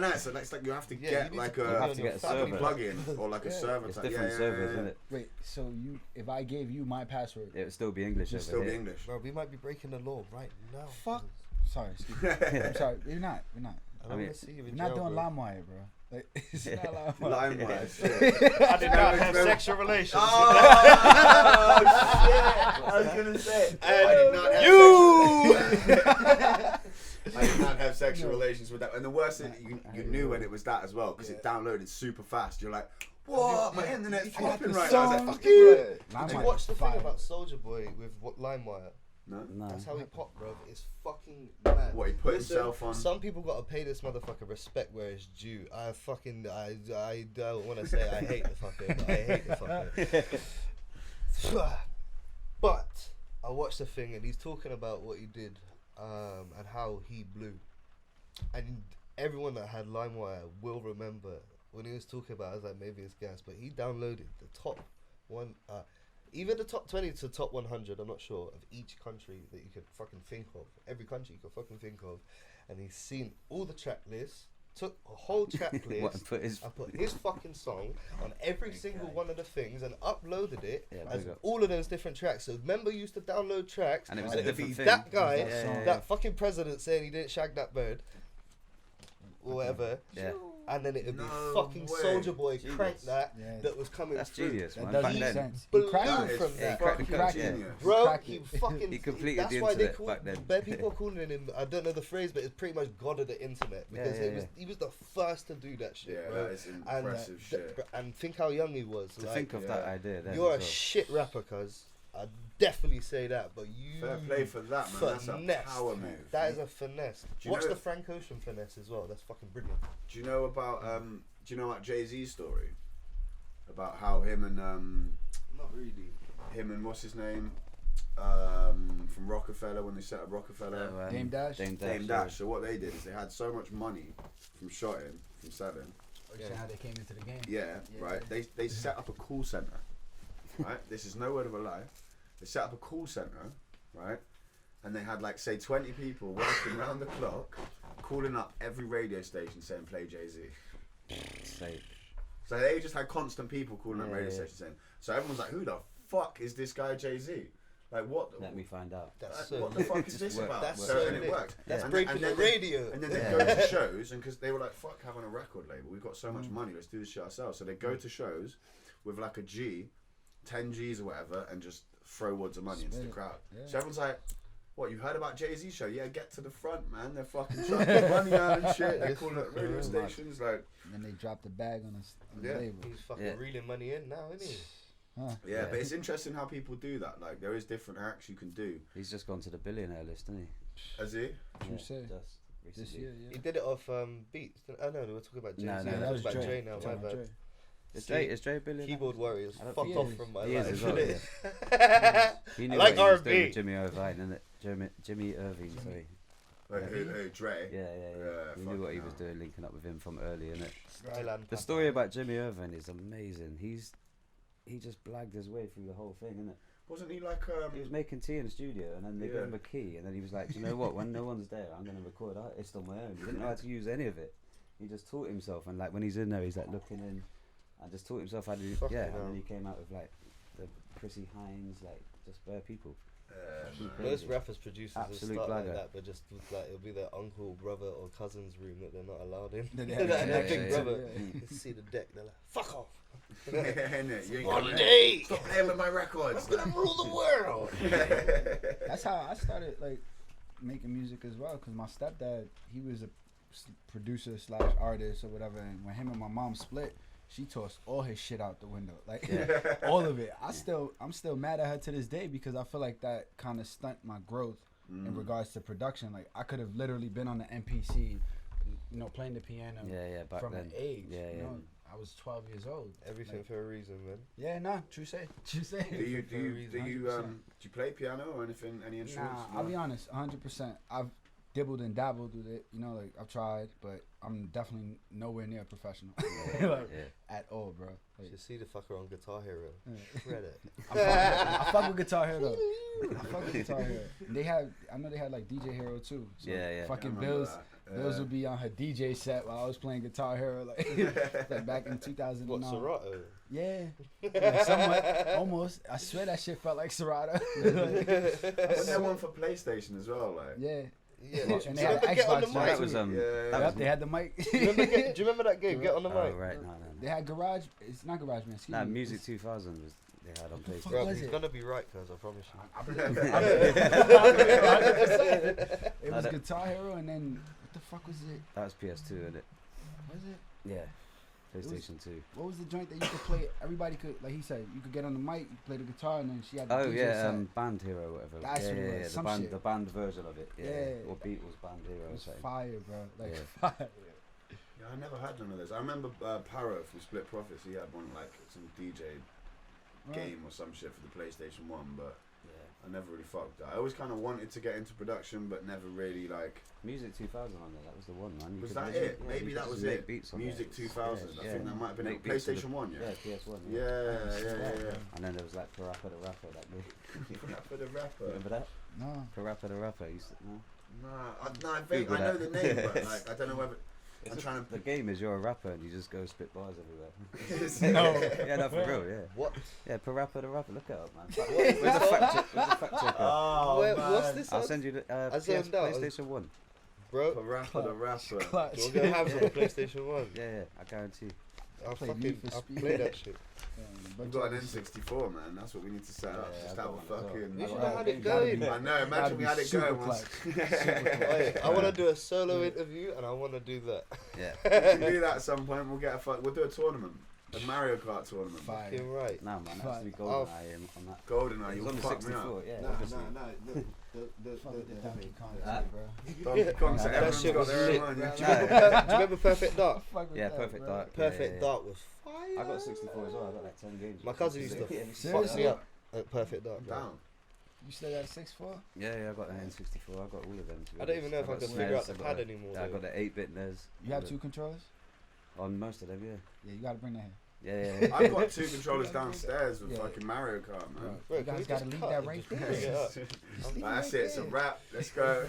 No, so it's like you have to get like a server plug-in or like a server. It's different servers, isn't it? Wait, so if I gave you my password, it would still be English. It'd still be English. Bro, we might be breaking the law right now. Fuck Sorry, excuse me. I'm sorry. We're not. I I don't mean, want to see you in We're not jail, doing bro. LimeWire, bro. Like, it's not LimeWire. Limewire, shit. I did not have sexual relations. Oh, shit! I was gonna say. I did not have I did not have sexual relations with that. And the worst thing, you knew when it was that as well, because it downloaded super fast. You're like, what? My internet's popping right now. I was like, fuck you. Did you watch the thing about Soulja Boy with LimeWire? No. No. That's how he popped, bro. It's fucking mad. What, he put himself on? Some people gotta pay this motherfucker respect where it's due. I don't want to say I hate the fucker, but I hate the fucker. But I watched the thing and he's talking about what he did and how he blew. And everyone that had LimeWire will remember when he was talking about it, I was like, maybe it's gas, but he downloaded the top one, even the top 20 to top 100, I'm not sure, of each country that you could fucking think of. Every country you could fucking think of. And he's seen all the track lists, took a whole track list. What, and put his- I put his fucking song on every single one of the things and uploaded it as big up. all of those different tracks. So remember, you used to download tracks, And it was and a it'd be different that thing. guy, Yeah, that fucking president saying he didn't shag that bird, or whatever. Yeah. And then it'd be No fucking way. Soulja Boy Genius. crank that Yeah. that was coming That's through. genius, That man. doesn't Back make then. sense. Blew He cracked That it. is from Yeah, that. he cracked the fucking codes, yeah. genius. Bro, Crack he it. fucking He completed that's the why they internet call back then. bare people are calling him, I don't know the phrase, but it's pretty much God of the internet because Yeah, yeah, he was the first to do that shit, Yeah, bro. that is And impressive shit. and think how young he was. To like, think of that yeah. idea then you're a as well. shit rapper, cuz. I'd definitely say that, but you Fair play for that, man. That's a finessed. power move. That is a finesse. you Watch know- the Frank Ocean finesse as well. That's fucking brilliant. Do you know about Jay-Z's story? About how him and Not really. what's his name? From Rockefeller, when they set up Rockefeller. Dame Dash? Dame Dame yeah. Dash. So what they did is they had so much money from shotting, from selling. Or you see how they came into the game? Yeah, Yeah. right. They set up a call center. Right. This is no word of a lie. They set up a call center, right? And they had like say 20 people working around the clock, calling up every radio station saying play Jay-Z. Safe. So they just had constant people calling up Yeah, radio yeah. stations saying. So everyone's like, who the fuck is this guy Jay-Z? Like what? Let me find out. That's What so the fuck lit. is Just this work- about? That's so so and it lit. worked. That's And breaking then the radio. And then they Yeah. go to shows, and because they were like, fuck having a record label, we've got so much money, let's do this shit ourselves. So they go to shows with like a G, 10 G's or whatever, and just throw wads of money into the Spin it. crowd. Yeah. So everyone's like, what, you heard about Jay-Z show? Yeah, get to the front, man. They're fucking chucking money out and shit. They're calling up radio stations, like, And then they dropped the bag on the Yeah. label. He's fucking Yeah. reeling money in now, isn't he? Huh. yeah, but it's interesting how people do that. Like, there is different acts you can do. He's just gone to the billionaire list, hasn't he? As he? True say. Just This recently. year, He yeah. did it off beats. Oh no, we're talking about Jay-Z. No, We're no, talking that was about Dre. Dre now. My Talking about bad. Dre. Is See, Dre a billionaire? Keyboard warriors. I don't Fuck think off he from is. my He is life. as well, innit? He I knew like what he was doing R&B. with Jimmy Irvine, innit? Jimmy Irvine, sorry. Like, who, Dre? Yeah. He knew what he fucking was hell. doing, linking up with him from early, innit? Skyland The Papa. story about Jimmy Irvine is amazing. He just blagged his way through the whole thing, innit? Wasn't he like, He was making tea in the studio, and then they Yeah. gave him a key, and then he was like, "Do you know what? When no one's there, I'm gonna record artists on my own." He didn't know how to use any of it. He just taught himself, and like when he's in there, he's like looking in, and just taught himself how to do. Fucking And hell. then he came out with like the Chrissy Hines, like just bare people. man. Most rappers, producers will Absolute start like blagger. that, but just with, like it'll be their uncle, brother, or cousin's room that they're not allowed in. That they That have to their connect big to, brother. yeah. You see the deck, they're like, "Fuck off." Yeah, innit? You ain't One gonna- day, Stop playing with my records. I'm gonna rule the world. That's how I started like making music as well. Cause my stepdad, he was a producer slash artist or whatever. And when him and my mom split, she tossed all his shit out the window, like all of it. I'm still mad at her to this day because I feel like that kind of stunt my growth in regards to production. Like I could have literally been on the MPC, you know, playing the piano Back from then. an age. Yeah. You know, I was 12 years old. Everything Like, for a reason, man. yeah, nah, true say. Do you For a reason. do you play piano or anything? Any instruments? Nah, I'll be honest, 100%. I've dibbled and dabbled with it, you know, like I've tried, but I'm definitely nowhere near professional, like, at all, bro. You Like, should see the fucker on Guitar Hero. yeah. Shred it. I fuck with Guitar Hero though. I fuck with Guitar Hero. I know they had like DJ Hero too. So Yeah. Fucking I remember Bills. that. Bills would be on her DJ set while I was playing Guitar Hero, like back in 2009. What, Serato? Yeah, like somewhat, almost. I swear that shit felt like Serato. Wasn't there one for PlayStation as well? Like, Yeah, Yeah. And Do you they had remember an Get on the Xbox No, Mic? that was Yeah. that Yep, was they had the mic. Do you remember that game? Get on the oh mic. right, no. They had Garage. It's not Garage Man. Excuse Nah, me. Music It's- 2000 was they had on fuck PlayStation. Bro, was he's it? gonna be right, cuz I promise you. I believe it. It No, was that- Guitar Hero, and then what the fuck was it? That was PS2, isn't it? Was it? Yeah, PlayStation 2. What was the joint that you could play? Everybody could, like he said, you could get on the mic, you could play the guitar, and then she had the Oh DJ yeah, set. Band Hero, or whatever. That's yeah, what it yeah, was, yeah, some the band, shit. the band version of it. Yeah, Yeah. or Beatles Band Hero. It Or was something. fire, bro. Like Yeah. fire. Yeah, I never had none of those. I remember Paro from Split Profits. He had one like some DJ game or some shit for the PlayStation 1, but Yeah. I never really fucked that. I always kind of wanted to get into production, but never really like. Music 2000 on there. That was the one, man. You Was could that literally- it? yeah, Maybe you that could was just make it. Beats on Music there. 2000. Yeah, I think that might have been on Make beats on PlayStation 1. Yeah, Yeah. PS1. Yeah. And then there was like Parappa the Rapper. That game. Rapper the rapper. Remember that? No. Parappa the Rapper. Used to, no? Nah, I think Google I know that. the name, but like I don't know whether. It's I'm just- trying to. The game is you're a rapper and you just go spit bars everywhere. No. Yeah, no, for real, yeah. What? Yeah, Parappa the Rapper. Look it up, man. Where's the fact check? Where's the fact checker? Oh, What's this? I'll send you the I zoned out. PlayStation 1. Bro, Rapper the rapper. Clutch. we're gonna have some PlayStation 1. Yeah, I guarantee. I'll Play fucking Need for I'll Speed. play that shit. We've got an N64, man. That's what we need to set up. Yeah, Just I've have a got one as well. fucking. We I should got have that had game. it going. I know. Imagine we had it Super going once. Wait, I want to do a solo interview and I want to do that. Yeah. We can do that at some point. We'll do a tournament, a Mario Kart tournament. Fire. Fucking right. Nah, man, Fuck. that's the Oh, GoldenEye on that. GoldenEye, It you was on the fucked me 64, up. yeah. Nah, obviously. Fuck with the Donkey Kong, Ah. bro. Donkey Kong, so That everyone's shit got was their shit. own one. Do you Yeah. remember Perfect Dark? Fuck with Yeah, that, Perfect bro. Dark. Perfect yeah. Dark was fire. I got 64 as well. I got like 10 games. My cousin used to Yeah, fuck Seriously? me up at Perfect Dark. I'm bro. down. You still got a 6-4? yeah, I got an N64. I got all of them. to be I don't even know if honest. I got can figure out SNES, the I got pad the- anymore. Yeah, I though. got the 8-bit NES. You have all 2 controllers? on most of them, yeah. Yeah, you gotta bring that here. Yeah. I've got 2 controllers downstairs with Yeah. fucking Mario Kart, man. Bro, You can we guys gotta just leave cut that and right just bring it there. up? That's it. It's a wrap. Let's go.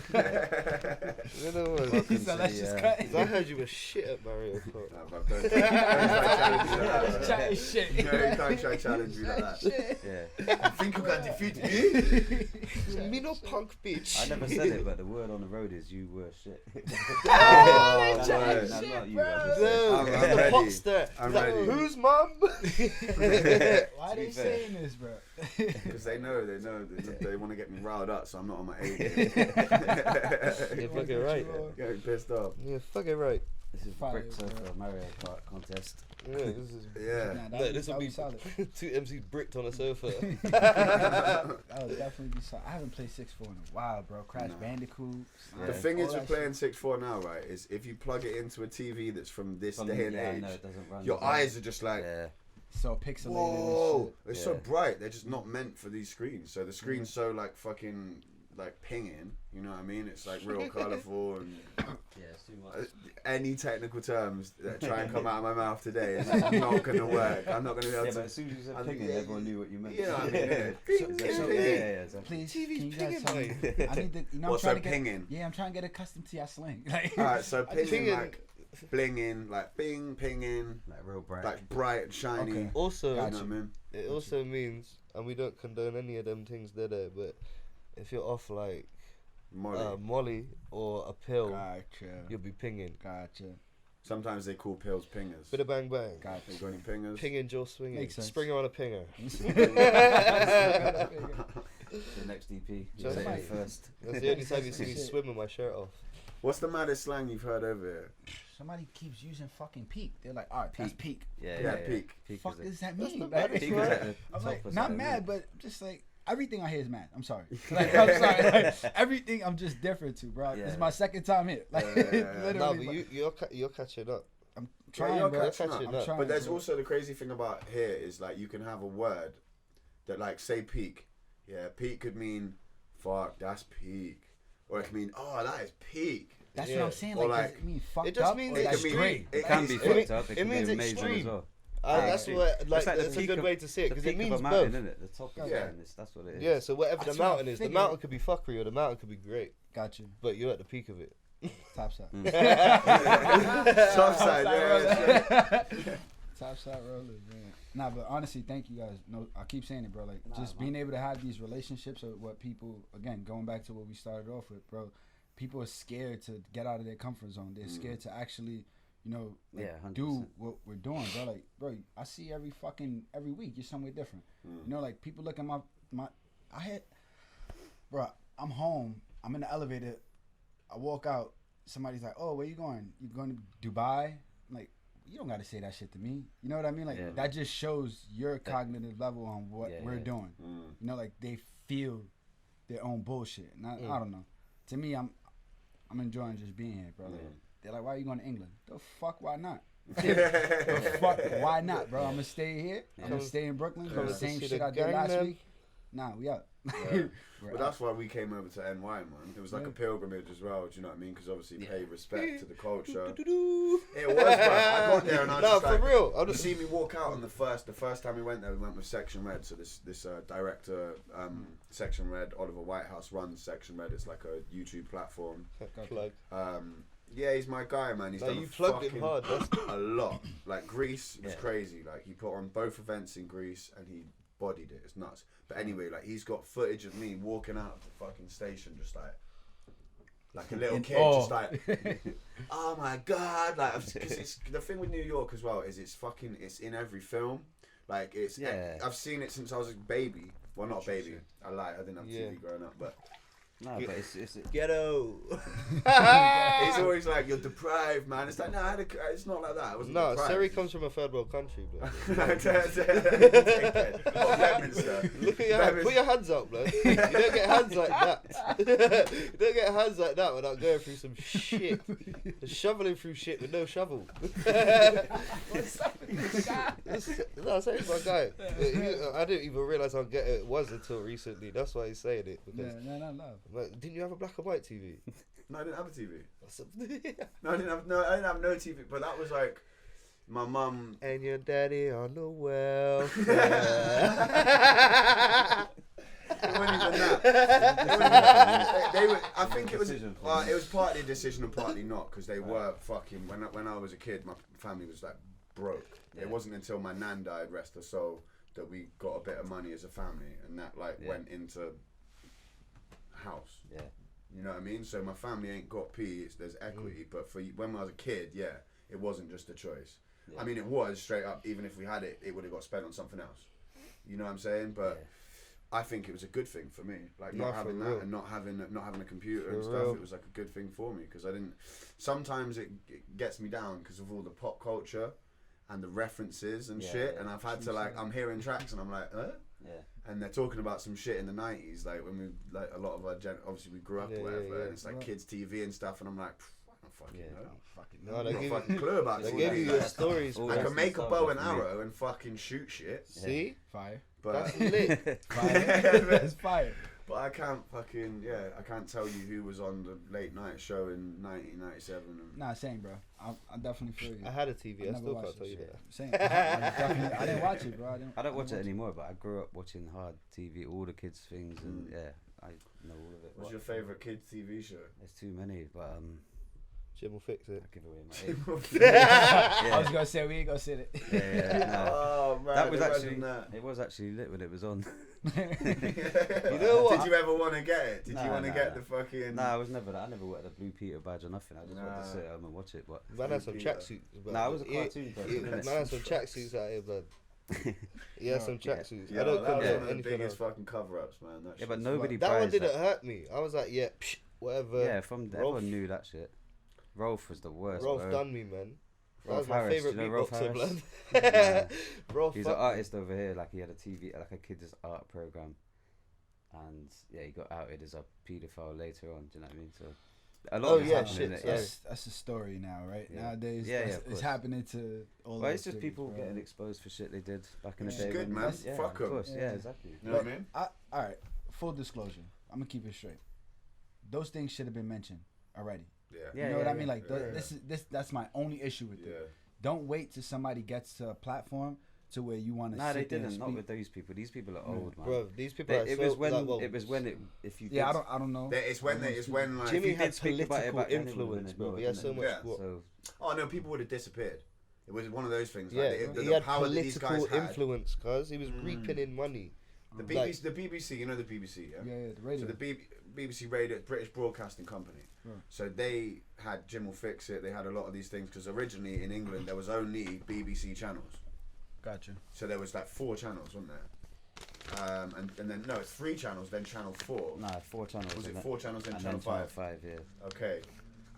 You know what? Welcome So to let's the, just uh, cut 'Cause I heard you were shit at Mario Kart. Nah, bruv, don't challenge me like that. Chatting shit. No, you can't try to challenge me like that. Yeah. You think you can defeat me? Me no punk bitch. I never said it, but the word on the road is you were shit. Oh, No, man. no, not you. bro. I just said- No, I'm it's the ready. Popster. I'm He's like, ready. who's mum? Why are be they fair. saying this, bro? Because they know, they want to get me riled up, so I'm not on my A game. You're fucking right. Getting pissed off. You're fucking right. This is Fire, Brick bro. Surfer Mario Kart contest. Yeah, this is. Yeah. Nah, Look, this will that'd be solid. 2 MCs bricked on a sofa. That would definitely be solid. I haven't played 6-4 in a while, bro. Crash No. Bandicoot. Yeah. The thing all is that with playing 6-4 now, right, is if you plug it into a TV that's from this day and yeah, age, no, it doesn't run. your eyes are just like, Yeah. So pixelated whoa, and it's so Yeah. bright. They're just not meant for these screens. So the screen's so like fucking like pinging. You know what I mean? It's like real colourful and Yeah, it's too much. any technical terms that try and come out of my mouth today is not gonna work. I'm not gonna be able Yeah, to. but as soon as you said I'm- pinging, yeah, everyone knew what you meant. You know what I mean? Yeah. So- yeah, exactly. Please, TV's can you guys pinging, tell me? mate. I need to, you know, I'm What's trying so to get. pinging? Yeah, I'm trying to get accustomed to your slang. Like, Alright, so I just- pinging Pinging- like blinging, like bing, pinging, Like real bright. like bright and shiny. Okay. Also, You know Gotcha. what I mean? it also means, and we don't condone any of them things there, but if you're off like Molly. Molly or a pill, Gotcha. you'll be pinging. Gotcha. Sometimes they call pills pingers. Bit of bang bang. Gotcha. They got any pingers? Pinging Joe swinging. Makes sense. Springer on a pinger. The next EP. You Just say like- it first. That's the only time you see me Shit. swim with my shirt off. What's the maddest slang you've heard over here? Somebody keeps using fucking peak. They're like, alright, that's peak. Yeah, peak. Peak Fuck is does that That's mean? the Like, baddest Peak is word. at the I'm top like, of not something, mad, isn't it? but just like everything I hear is mad. I'm sorry. Like, I'm sorry. Like, everything I'm just different to, bro. This is my second time here. Like, literally. No, but bro. you're catching up. I'm Yeah, trying, you're bro. catching catching up. up. trying, But there's bro. also the crazy thing about here is like you can have a word that like say peak. Yeah, peak could mean fuck, that's peak. Or it can mean, oh, that is peak. That's Yeah. what I'm saying. Or Like, like- does it mean fucked It just up? means or it that's could mean- straight? It can be It fucked up. It it can means be amazing extreme. as well. That's Extreme. what, like, It's like the that's a peak good of- way to say it The because it peak of means a mountain, both. isn't it? The top of Yeah. the mountain. That's what it is. Yeah, so whatever That's the what I mountain is, the figured. mountain could be fuckery or the mountain could be great, Got you. but you're at the peak of it. Top side. Top side, yeah. Top side rollers, man. Nah, but honestly, thank you guys. No, I keep saying it, bro. Like, Nah, just man. being able to have these relationships with what people, again, going back to what we started off with, bro. people are scared to get out of their comfort zone. They're scared to actually, you know, like, Yeah, 100%. do what we're doing, bro. Like, bro, I see every week you're somewhere different. You know, like people look at bro, I'm home. I'm in the elevator. I walk out. Somebody's like, "Oh, where you going? You going to Dubai?" I'm like, you don't got to say that shit to me. You know what I mean? Like that just shows your cognitive level on what we're doing. You know, like they feel their own bullshit. And I don't know. To me, I'm enjoying just being here, bro. Like, they're like, "Why are you going to England?" The fuck, why not? The fuck, why not, bro? I'm gonna stay here. I'm gonna stay in Brooklyn. Do the same shit I did last week. Nah, we out. But that's why we came over to NY, man. It was like a pilgrimage as well. Do you know what I mean? Because obviously pay respect to the culture. It was, bro. I got there and I was just like, real. You see me walk out on the first time we went there. We went with Section Red. So this director, Section Red, Oliver Whitehouse runs Section Red. It's like a YouTube platform. Plug. Yeah, he's my guy, man. He's done you plugged him hard. That's a lot. Like Greece was crazy. Like he put on both events in Greece and he bodied it. It's nuts. But anyway, like he's got footage of me walking out of the fucking station, just like a little kid, just like, oh my god, like, because it's the thing with New York as well is it's in every film. Like I've seen it since I was a baby. Well, not a baby. I lied. I didn't have TV growing up, but. No, but it's ghetto. He's always like, you're deprived, man. It's like, no, it's not like that. I wasn't deprived. Siri comes from a third world country, bro. Look at your hands. Put your hands up, bro. You don't get hands like that. You don't get hands like that without going through some shit. Just shoveling through shit with no shovel. What's up with this guy? No, I'm saying my guy. I didn't even realise how ghetto it was until recently. That's why he's saying it. Because No. like, didn't you have a black and white TV? No, I didn't have a TV. No, I didn't have no TV. But that was like my mum and your daddy on the well. It wasn't even that. They were. I think it was. It was partly a decision and partly not because they were fucking. When I was a kid, my family was like broke. Yeah. It wasn't until my nan died, rest her soul, that we got a bit of money as a family, and that went into house. Yeah. You know what I mean? So my family ain't got peas. There's equity, but for when I was a kid, it wasn't just a choice. Yeah. I mean, it was straight up. Even if we had it, it would have got spent on something else. You know what I'm saying? But I think it was a good thing for me, like not having that and not having a computer and stuff. It was like a good thing for me because I didn't. Sometimes it gets me down because of all the pop culture and the references and shit. And I've had to I'm hearing tracks and I'm like, yeah. And they're talking about some shit in the 90s, like when we a lot of our obviously we grew up or whatever, and it's like kids TV and stuff, and I'm like, I don't fucking know. I don't fucking clue about it. They give you your stories. I can make a bow and arrow and fucking shoot shit. See? Fire. But that's lit. Fire. That's fire. But I can't fucking I can't tell you who was on the late night show in 1997. Nah, same, bro. I definitely feel you. I had a TV. I still can't tell you that. Same. I didn't watch it, bro. I don't watch it anymore, but I grew up watching hard TV, all the kids things, and I know all of it. What's your favourite kids TV show? There's too many, but Jim will fix it. I'll give away my age. I was gonna say we ain't gonna say it. No. Oh man, that was it was actually lit when it was on. You know what? Did you ever want to get it? Did you want to get the fucking? No, I was never that. I never wanted a Blue Peter badge or nothing. I just wanted to sit at home and watch it. But man had some tracksuits. No, I was a cartoon person. Man had some tracksuits out here, blood. He had some tracksuits. I don't think that was one of the biggest fucking cover-ups, man. Yeah, but nobody. That one didn't hurt me. I was like, whatever. Yeah, everyone knew that shit. Rolf was the worst. Rolf done me, man. That Rolf was my Harris, favourite beatboxer, blood. Rolf, he's an artist over here. Like he had a TV, like a kids' art program, and he got outed as a paedophile later on. Do you know what I mean? So a lot of shit. That's a story now, right? Yeah. Nowadays, it's happening to all. Well, it's just people getting exposed for shit they did back in the day. It's good, man. Fuck them. Yeah, exactly. You know what I mean? All right. Full disclosure. I'm gonna keep it straight. Those things should have been mentioned already. Yeah. You know what I mean? Like that's my only issue with it. Don't wait till somebody gets to a platform to where you want to. No, they didn't. Not with these people. These people are old, man. Bro, these people are it was when if you. Yeah, I don't know. It's when like Jimmy had political influence, bro. He had so much. Oh no, people would have disappeared. It was one of those things. Yeah, he had political influence, cause he was reaping in money The Like- BBC, the BBC, you know the BBC, yeah? Yeah, the radio. So the BBC Radio, British Broadcasting Company. Right. So they had Jim Will Fix It. They had a lot of these things because originally in England there was only BBC channels. Gotcha. So there was like 4 channels, wasn't there? And then no, it's 3 channels. Then Channel 4. Nah, 4 channels. Was it isn't 4 channels then And Channel then 5? 5, yeah. Okay,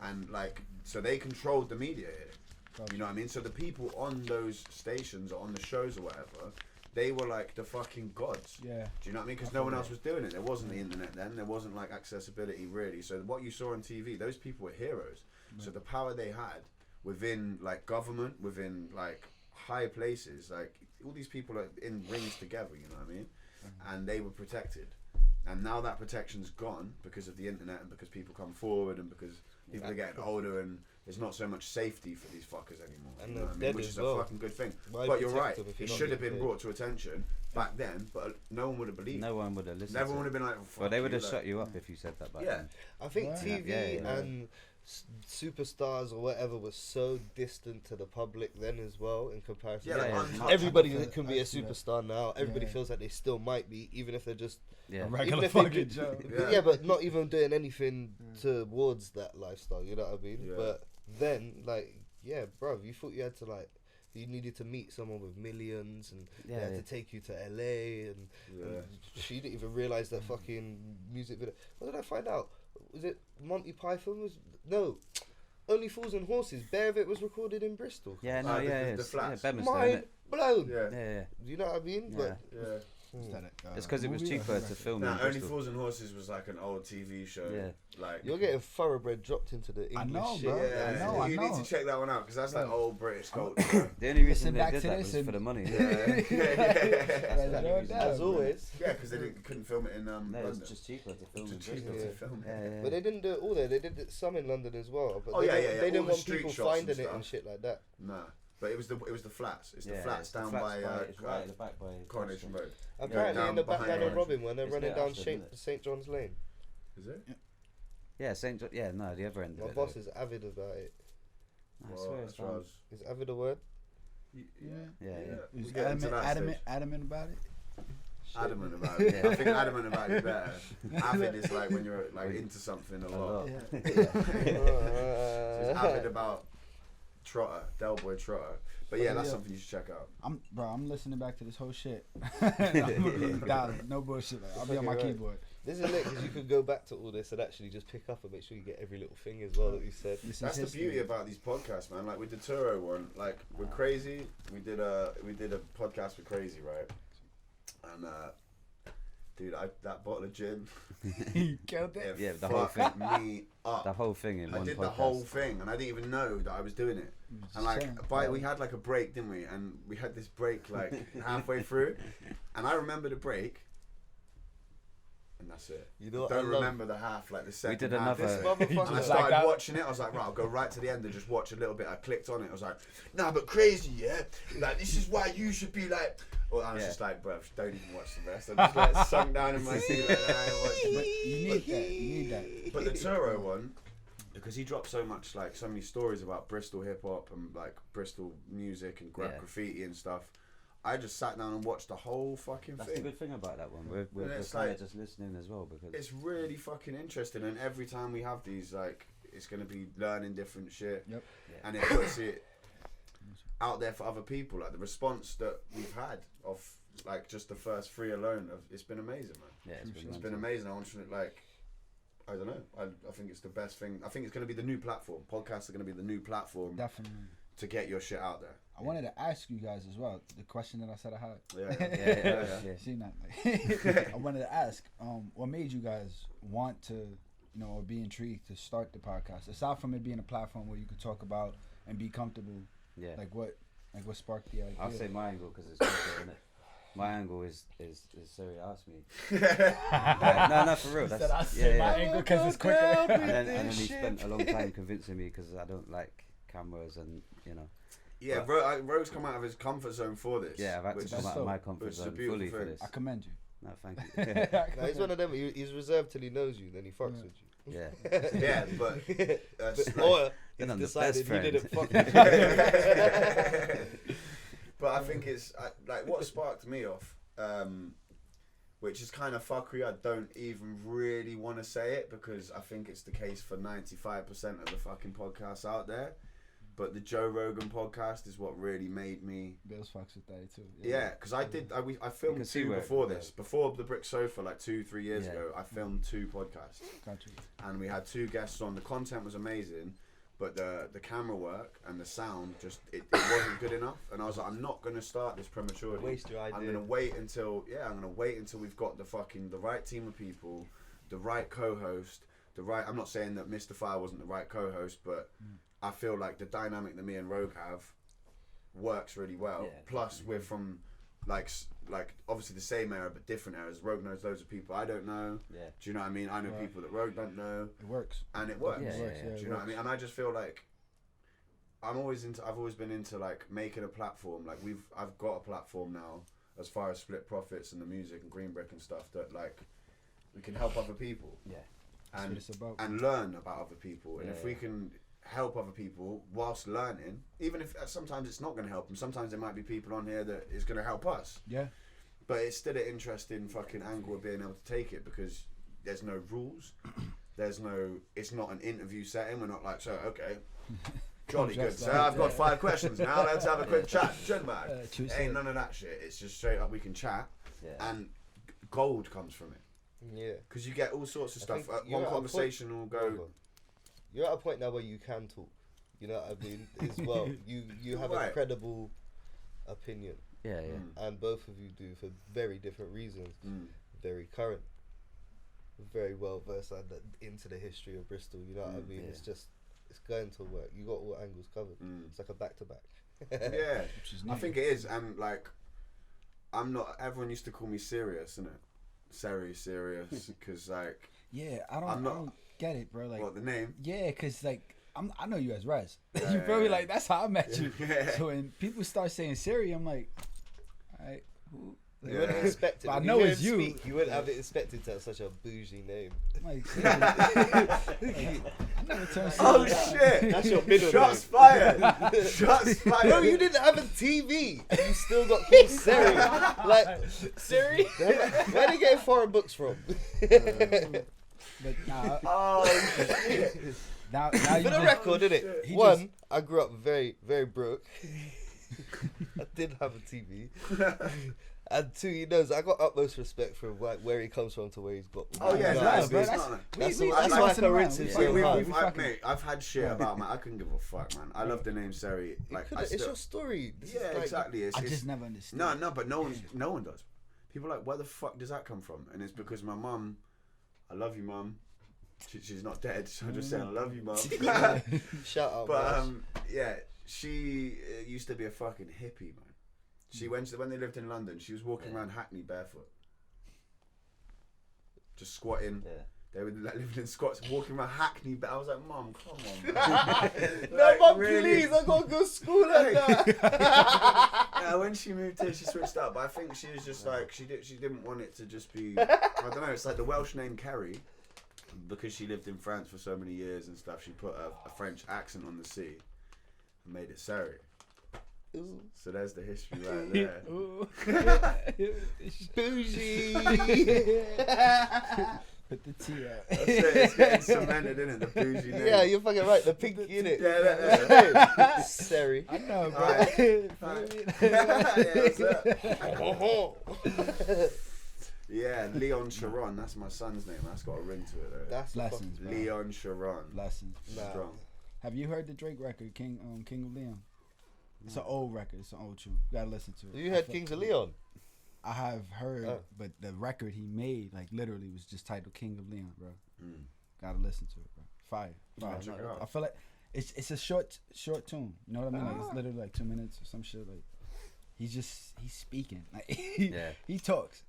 and like so they controlled the media here. Gotcha. You know what I mean? So the people on those stations or on the shows or whatever, they were like the fucking gods. Yeah. Do you know what I mean? Because no one else was doing it. There wasn't the internet then. There wasn't like accessibility really. So what you saw on TV, those people were heroes. So the power they had within like government, within like high places, like all these people are in rings together. You know what I mean? And they were protected. And now that protection's gone because of the internet and because people come forward and because people are getting older and there's not so much safety for these fuckers anymore. And You know what I they're mean? Which dead is as a well. fucking good thing. Why But you're right. protect them if you're It not should have getting been paid? brought to attention back then, but no one would have believed. No one would have listened. Everyone would to have it. been like, Well, they would have like, shut you up if you said that back Yeah. then. I think Right. TV Yeah. and superstars or whatever was so distant to the public then as well in comparison. Yeah, to like yeah. untouched. everybody I can be a see that. superstar now. Everybody Yeah. feels like they still might be, even if they're just Yeah. A regular if they fucking do- Joe. Yeah. but not even doing anything towards that lifestyle. You know what I mean? Yeah. But then, like, yeah, bro, you thought you had to like. You needed to meet someone with millions, and they Yeah, had yeah. to take you to LA, and Yeah. she didn't even realize that fucking music video. What did I find out? Was it Monty Python? Was no, Only Fools and Horses. Bare of it was recorded in Bristol. Yeah, no, the- yeah, the it's- flats. Yeah, Bedminster, Mind innit? blown. Yeah. Yeah, yeah. You know what I mean? Yeah. Yeah. Is that it? It's because it was movie or cheaper to record? film Nah, in Only Bristol. Fools and Horses was like an old TV show. Yeah. Like. You're getting thoroughbred dropped into the English I know, shit. bro. Yeah, I you know. need to check that one out because that's like Yeah. old British culture. The only reason Listen they back did to that this was and- for the money. Yeah, yeah. That's the only reason. As always. Yeah, because they couldn't film it in No, London. it's just cheaper to film in Just cheaper Bristol. to film it. Yeah, yeah. But they didn't do it all there. They did it some in London as well. But Oh, they yeah, didn't, yeah, yeah. They All didn't the want street people shots and finding it stuff. and shit like that. Nah, but it was the flats. It's the Yeah, flats it's down the flats by it's right at the back by Coronation Road. Apparently down in the behind Batman and Orange. Robin when they're It's running there down after, isn't it? St John's Lane. Is it? Yeah, St. John. Yeah, no, the other end of My it. boss though. is avid about it. I swear it's that's what I down. was- Is avid a word? Yeah. Yeah, yeah. We'll He's get into that stage. adamant about it. Adamant about it. Yeah. I think adamant about it better. Avid is like when you're like into something a lot. lot. So he's avid about Trotter, Del Boy Trotter. But yeah, that's Yeah. something you should check out. I'm listening back to this whole shit. I'm gonna be down, no bullshit. Like, I'll be on my Fucking right. keyboard. This is lit because you could go back to all this and actually just pick up and make sure you get every little thing as well that you said. This That's is the beauty about these podcasts, man. Like with the Turo one, like we're crazy. We did a podcast with Crazy, right? And dude, that bottle of gin, He killed it. it Yeah, the whole fucked me up. The whole thing in I one did podcast. the whole thing, and I didn't even know that I was doing it. And like, we had like a break, didn't we? And we had this break like halfway through, and I remember the break, and that's it. You know what Don't I love? remember the half, like the second did half. another- is it? Motherfucker. And I Just started like that. watching it. I was like, right, I'll go right to the end and just watch a little bit. I clicked on it. I was like, nah, but Crazy, yeah. Like this is why you should be like. Well, I was Yeah. just like, bro, don't even watch the rest. I'm just like sunk down in my seat like that. I ain't watching But it. you need that. You need that. But the Turo one, because he dropped so much, like so many stories about Bristol hip hop and like Bristol music and Yeah. graffiti and stuff. I just sat down and watched the whole fucking That's the thing. good thing about that one. We're And just it's kind like- of just listening as well because It's really fucking interesting, and every time we have these, like, it's gonna be learning different shit, Yep. Yeah. and it puts it out there for other people. Like the response that we've had of like just the first 3 alone, it's been amazing, man. yeah, it's It's been been amazing. I want to like, I don't know. I think it's the best thing. I think it's gonna be the new platform. Podcasts are gonna be the new platform Definitely. to get your shit out there. I wanted to ask you guys as well the question that I said I had. Yeah. Yeah. Seen that? Like, I wanted to ask, what made you guys want to, or be intrigued to start the podcast? Aside from it being a platform where you could talk about and be comfortable, Yeah. like what sparked the idea? I'll say my angle because it's quicker, isn't it? My angle is sorry, ask me. No, for real. That's yeah. angle because it's quicker. And then he spent a long time convincing me because I don't like cameras and Yeah, Rogue's come out of his comfort zone for this. Yeah, I've had which to come is- out of my which comfort is a zone beautiful fully for thing. this. I commend you. No, thank you. No, he's one of them. He's reserved till he knows you, then he fucks Yeah. with you. Yeah. Yeah, but Or Then he's I'm the decided best he didn't friend. fuck with you. but I think it's like what sparked me off which is kind of fuckery. I don't even really want to say it because I think it's the case for 95% of the fucking podcasts out there. But the Joe Rogan podcast is what really made me. Bills fucks with that too. Yeah, because I filmed see two where- before this. Before the Brick Sofa, like 2-3 years Yeah. ago, I filmed 2 podcasts. Got you. And we had 2 guests on. The content was amazing, but the camera work and the sound it wasn't good enough. And I was like, I'm not gonna start this prematurely. Waste your idea. I'm gonna wait until we've got the right team of people, the right co-host, I'm not saying that Mr. Fire wasn't the right co-host, but I feel like the dynamic that me and Rogue have works really well. Yeah, Plus, we're from like obviously the same era but different eras. Rogue knows loads of people I don't know. Yeah. Do you know what I mean? I know Right. people that Rogue don't know, It works. and it works. Yeah, yeah, Do you know what I mean? And I just feel like I've always been into like making a platform. Like I've got a platform now as far as Split Profits and the music and Green Brick and stuff that like we can help other people. Yeah. That's And what it's about. and learn about other people. And Yeah, if we yeah. can help other people whilst learning, even if sometimes it's not going to help them, sometimes there might be people on here that is going to help us. Yeah. But it's still an interesting fucking angle of being able to take it because there's no rules. It's not an interview setting. We're not like, so, okay, jolly good. Just So like- I've got 5 questions now. Let's have a quick chat. Gentlemen. True Ain't story. none of that shit. It's just straight up we can chat. Yeah. And gold comes from it. Yeah. Because you get all sorts of I stuff. think you're One at a conversation will go... You're at a point now where you can talk. You know what I mean? As well, you have a Right. credible opinion, Yeah, yeah. and both of you do for very different reasons. Mm. Very current, very well versed and into the history of Bristol. You know what I mean? Yeah. It's going to work. You got all angles covered. Mm. It's like a back to back. Yeah, Which is I neat. think it is, and like, I'm not. Everyone used to call me serious, innit? Serious, because like, Yeah, I'm I not- don't get it, bro. Like, what the name? yeah, cause like I know you as Rez. Yeah, you feel me? yeah. Like that's how I met you. Yeah. So when people start saying Siri, I'm like, alright, who? Like, You wouldn't Yeah. expect it. But I When know hear it's him you. speak, you wouldn't have it expected to have such a bougie name. like, Siri. I never turned Siri. Oh down. shit! That's your middle Shots name. fired! Shots fired! Bro, you didn't have a TV. And you still got called Siri. Like, Siri. where are they getting foreign books from? But nah, Oh shit! now For you the just, record, innit? He One, just- I grew up very, very broke. I didn't have a TV. And 2, he knows I got utmost respect for like where he comes from to where he's got. Oh yeah, Nah, it's bro, nice, that's- it's not. That's we why I bouncing can around. rinse it We- so we- hard. we I, fucking- mate, I've had shit about man. I couldn't give a fuck, man. I love the name Seri. Like, I It's still, your story. This yeah, is like, exactly. It's, I it's- just never understood. no, but no one does. People are like, where the fuck does that come from? And it's because my mum. I love you, mum. She's not dead, so I'm just saying I love you, mum. Shout out, But Bash. yeah, she used to be a fucking hippie, man. She went when they lived in London. She was walking around Hackney barefoot, just squatting. Yeah. They were like, living in squats, walking around Hackney. But I was like, Mum, come on, man. No, Like, mum, really? please, I gotta go to school and that. Yeah, when she moved here, she switched up. But I think she was just like she didn't want it to just be. I don't know. It's like the Welsh name Kerry, because she lived in France for so many years and stuff. She put a French accent on the C and made it Surrey. Ooh, So there's the history right there. Ooh. bougie. Put the T out. That's it, it's getting cemented in it. The bougie name. Yeah, you're fucking right. The pink in it. Yeah. Seri. I know, bro. Alright. Yeah, Leon Sharon. That's my son's name. That's got a ring to it though. That's Lessons, bro. Leon Sharon. Lessons. Nah. Strong. Have you heard the Drake record, King of Leon? It's an old record. It's an old tune. You gotta listen to it. You heard Kings of Leon? I have heard, Oh. but the record he made, like literally, was just titled King of Leon, bro. Mm. Gotta listen to it, bro. Fire. Yeah, check it out. I feel like it's a short tune. You know what I mean? Like it's literally like 2 minutes or some shit. Like he's speaking. Like Yeah. he talks.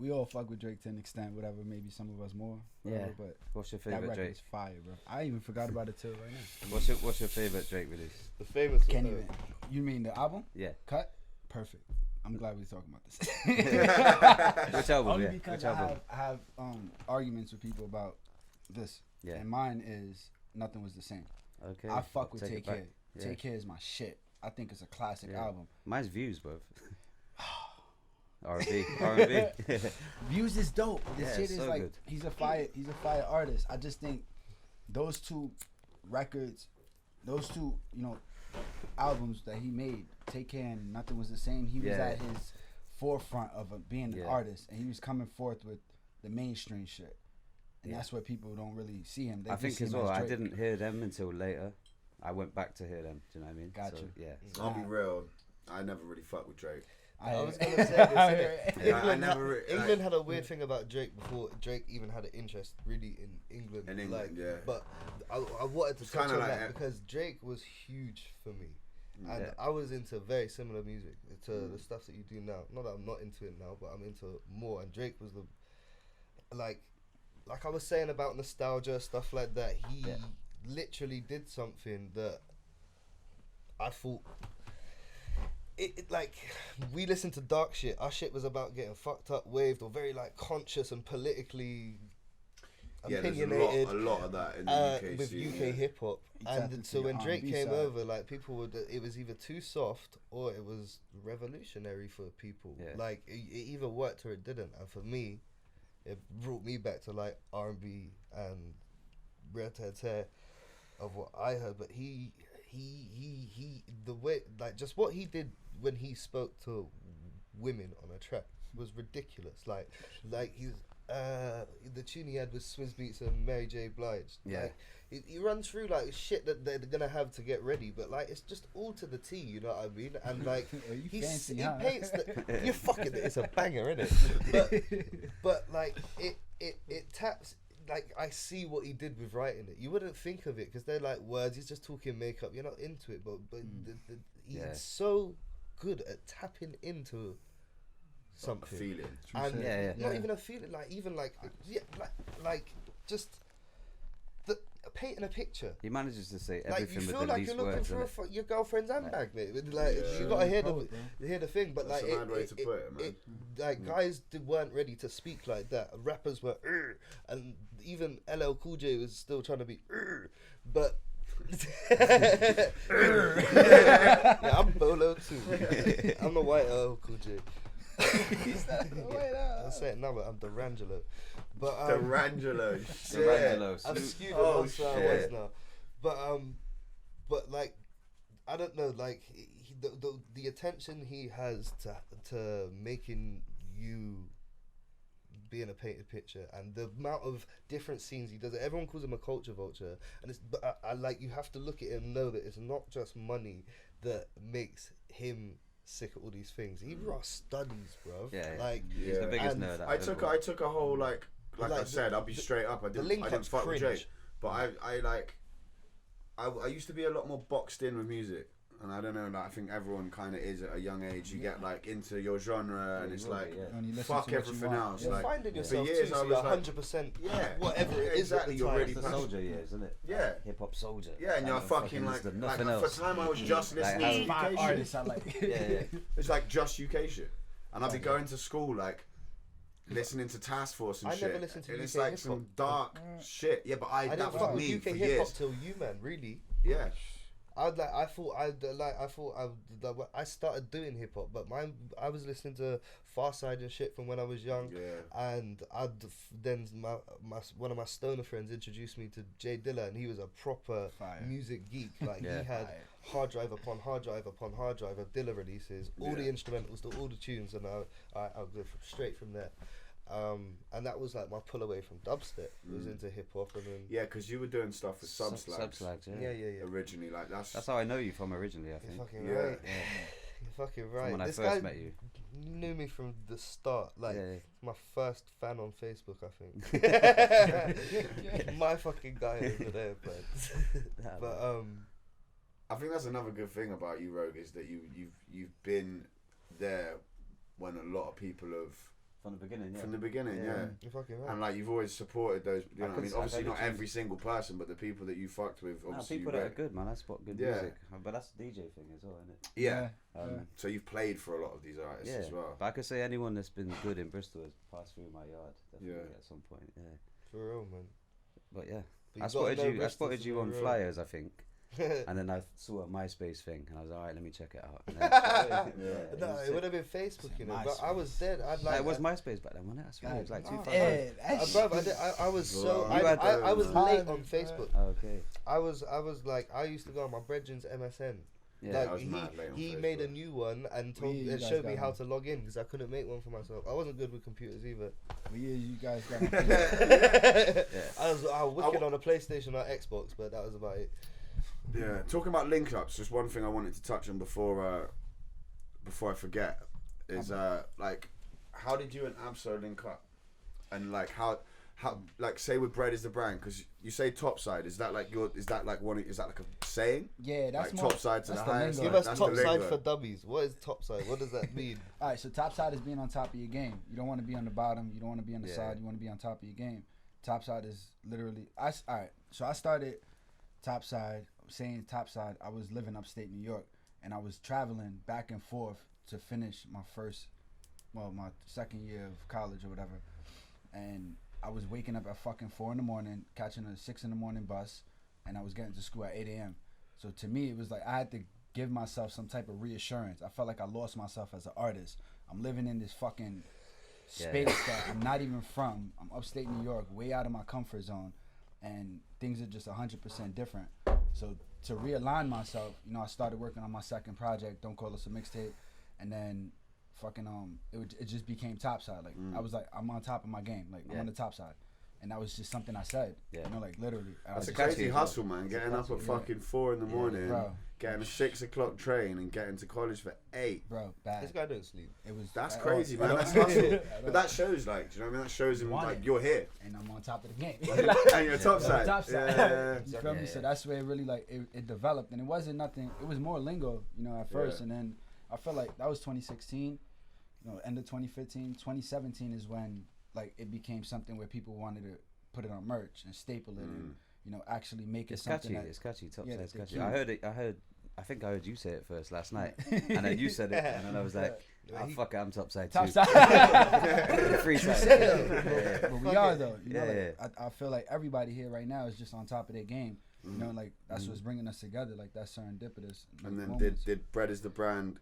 We all fuck with Drake to an extent, whatever. Maybe some of us more. Whatever, Yeah. But What's your that favorite record Drake? is fire, bro. I even forgot about it till right now. What's your favorite Drake release? The famous Can't one. even. You mean the album? Yeah. Cut? Perfect. I'm glad we're talking about this. Which album? Only Yeah. because Which I album? have arguments with people about this. Yeah. And mine is Nothing Was the Same. Okay. I fuck with Take Take It Back. Care. Yeah. Take Care is my shit. I think it's a classic Yeah. album. Mine's Views, bro. R&B. Views is dope. This Yeah, shit it's is so like good. he's a fire artist. I just think those two records, those two, albums that he made, Take Care and Nothing Was the Same, he was Yeah. at his forefront of being an Yeah. artist, and he was coming forth with the mainstream shit. And Yeah. that's where people don't really see him. They I just think see as him well, I Drake. didn't hear them until later. I went back to hear them. Do you know what I mean? Gotcha. So, yeah. I'll be real. I never really fucked with Drake. I was gonna say this. innit? Yeah, I England, never England had a weird thing about Drake before Drake even had an interest really in England. In England, yeah. But I wanted to It's touch kinda on like that it. because Drake was huge for me, and Yeah. I was into very similar music to the stuff that you do now. Not that I'm not into it now, but I'm into more. And Drake was the like I was saying about nostalgia stuff like that. He Yeah. literally did something that I thought. It like we listened to dark shit. Our shit was about getting fucked up, waved, or very like conscious and politically Yeah, there's opinionated. a lot of that in the UK with scene, UK yeah. hip hop, Tapped and into so the when Drake R&B came side. over, like people would, it was either too soft or it was revolutionary for people. Yeah. Like it either worked or it didn't. And for me, it brought me back to like R&B and Red Head's Hair of what I heard. But he the way like just what he did when he spoke to women on a track was ridiculous. Like he's the tune he had with Swizz Beatz and Mary J. Blige. Yeah. Like, he runs through like shit that they're gonna have to get ready, but like it's just all to the T, you know what I mean? And like Oh, you he fancy, huh? paints the you're fucking it's a banger, innit? But like it taps. Like I see what he did with writing it. You wouldn't think of it because they're like words. He's just talking makeup. You're not into it, but he's Yeah. so good at tapping into A something. feeling. And Yeah, not yeah. even a feeling, like just painting a picture. He manages to say Like everything you with feel the like least you're looking words. for innit? your girlfriend's handbag, mate. Like Yeah. you gotta hear Poet, hear the thing, but That's like a mad way to put it, man. like guys weren't ready to speak like that. Rappers were, and even LL Cool J was still trying to be, but. Yeah, I'm Bolo too. I'm the white LL Cool J. I'm saying no, but I'm Durangelo. But Durangelo. Durangelo. I've Snoop. skewed Oh, that's what I shit. was now. But like, I don't know, like the attention he has to making you be in a painted picture, and the amount of different scenes he does. Everyone calls him a culture vulture, and but I like you have to look at it and know that it's not just money that makes him sick at all these things. He raw studies, bro. Yeah, like he's the biggest and nerd. I took a whole like Like I said, I'll be straight up. I the didn't link-up's fuck with cringe. Drake, but I used to be a lot more boxed in with music, and I don't know. Like I think everyone kind of is at a young age. You get like into your genre, and you it's will be, like yeah. When you listen fuck to what you everything want. else. You're Like finding yourself for years, too, I so was you're like, 100%. yeah, whatever it is. exactly. At the You're time. really It's the passionate. soldier years, isn't it? Yeah. Hip hop soldier. Yeah, and you're then fucking like there's for nothing the else. time I was just Like, listening to how- UK shit. Artists I like. Yeah. It's like just UK shit, and I'd be going to school like listening to Task Force and I shit. never listened to and it's UK like hip-hop. some dark shit. Yeah, but I that didn't was fuck with me UK for hip hop years. till you, man. Really. Yeah. I started doing hip hop, but I was listening to Far Side and shit from when I was young, Yeah. and then one of my stoner friends introduced me to Jay Dilla, and he was a proper Fire. music geek. Like Yeah. he had hard drive upon hard drive upon hard drive of Dilla releases, all the Yeah. instrumentals to all the tunes, and I'll go straight from there. And that was like my pull away from dubstep. Was into hip hop, and then Yeah, because you were doing stuff with Subslags Subslags, yeah. originally. Like That's how I know you from originally, I You're think. fucking Yeah. right. Yeah. You're fucking From right. when I This first guy met you. knew me from the start. Like Yeah. my first fan on Facebook, I think. My fucking guy over there, but I think that's another good thing about you, Rogue, is that you've been there when a lot of people have From the beginning, yeah. from the beginning, yeah. you're fucking right. And like you've always supported those. You know what I mean? could- Obviously I not could- every single person, but the people that you fucked with. Nah, Obviously, people you that are rate. good, man. That's what good Yeah. music. But that's the DJ thing as well, isn't it? Yeah. Um, So you've played for a lot of these artists yeah. as well. But I could say anyone that's been good in Bristol has passed through my yard. Definitely Yeah. at some point. Yeah. For real, man. But yeah. But I you gotta know spotted Bristol you to on know real. flyers, I think. And then I saw a MySpace thing, and I was like, all right, let me check it out. And then, No, it would have been Facebook, you know. But I was dead. I'd no, like. it was MySpace back then, wasn't it? I swear it was like God, 2000. Bruv, I was so. You had I was those. late on Facebook. Oh, okay. I was like, I used to go on my brethren's MSN. Yeah. I Like was mad late on he Facebook. made a new one and told You it guys showed got me how one. to log in because I couldn't make one for myself. I wasn't good with computers either. What years you guys got? I was wicked on a PlayStation or Xbox, but that was about it. Yeah, talking about link ups, just one thing I wanted to touch on before I forget is like, how did you and Abso link up, and like how like say with Bread is the brand, because you say topside, is that like is that like a saying? Yeah, that's Like more topside to that's the highest. lingo. Give us That's the topside lingo. for dummies. What is topside? What does that mean? All right, so topside is being on top of your game. You don't want to be on the bottom. You don't want to be on the Yeah. side. You want to be on top of your game. Topside is literally. All right, so I started topside. Saying topside, I was living upstate New York, and I was traveling back and forth to finish my second year of college or whatever. And I was waking up at fucking 4 a.m, catching a 6 a.m. bus, and I was getting to school at 8 a.m. So to me, it was like I had to give myself some type of reassurance. I felt like I lost myself as an artist. I'm living in this fucking space that I'm not even from. I'm upstate New York, way out of my comfort zone, and things are just 100% different. So to realign myself, you know, I started working on my second project, Don't Call Us a Mixtape, and then fucking it just became topside. Like I was like, I'm on top of my game. Like I'm on the top side. And that was just something I said. Yeah. You know, like literally. That's a I crazy catchy as hustle, man. Getting up at fucking 4 in the morning, bro. getting a 6 o'clock train, and getting to college for 8. Bro, This bad. guy don't sleep. It was. That's bad. crazy, Oh, man. I That's know. hustle. I know. But that shows, like, do you know what I mean? That shows him, Want like, it. you're here. And I'm on top of the game. And you're top side. Top side. Yeah. You feel me? So that's where it really like it developed, and it wasn't nothing. It was more lingo, you know, at first, Yeah. and then I felt like that was 2016. You know, end of 2015, 2017 is when like it became something where people wanted to put it on merch and staple it, and you know, actually make it It's something catchy. that It's catchy. Top yeah, side's they're catchy. cute. I heard it. I think I heard you say it first last night, and then you said it, and then I was like, "Oh fuck it, I'm top side top too." side. Free side. But we are though. You know, Yeah, like, I feel like everybody here right now is just on top of their game. You know, like that's what's bringing us together. Like that's serendipitous. And then moments. did Bread is the brand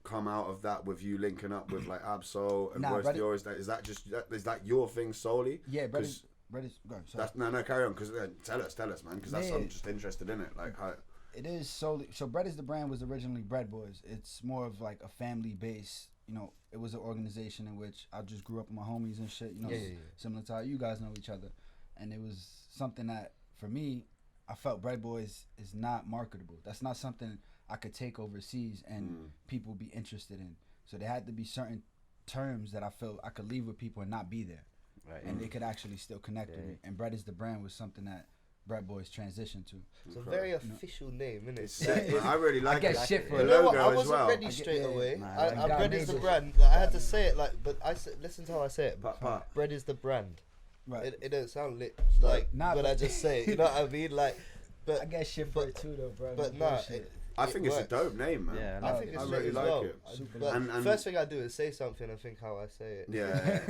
come out of that with you linking up with like Absol and Nah, Royce Bread- Dior? Is that your thing solely? Yeah, bread 'Cause is. Go ahead, sorry. That's, no, carry on, because tell us, man, because Yeah. I'm just interested in it. Like, how, It is solely so. Bread is the brand was originally Bread Boys. It's more of like a family base. You know, it was an organization in which I just grew up with my homies and shit. You know, Yeah. similar to how you guys know each other, and it was something that for me, I felt Bread Boys is not marketable. That's not something I could take overseas and people be interested in. So there had to be certain terms that I felt I could leave with people and not be there, Right. and they could actually still connect with Yeah. me. And Bread is the brand was something that Bread Boys transitioned to. It's a very official name, isn't it? it's sick, man. I really like get it. shit for the it. You know what? logo I as wasn't well. ready straight yeah, away. nah, I nah. Bread is the Nah. brand. Like, I had to say it like, but listen to how I say it. But Bread is the brand. Right. It don't sound lit like Nah, when but- I just say it. You know what I mean? Like, but I get shit for it too, though, bro. but No nah. bullshit. I think it's a works. dope name, man. Yeah, I like think it. it's I lit really as like well. it. Super But And- first thing I do is say something and think how I say it. Yeah.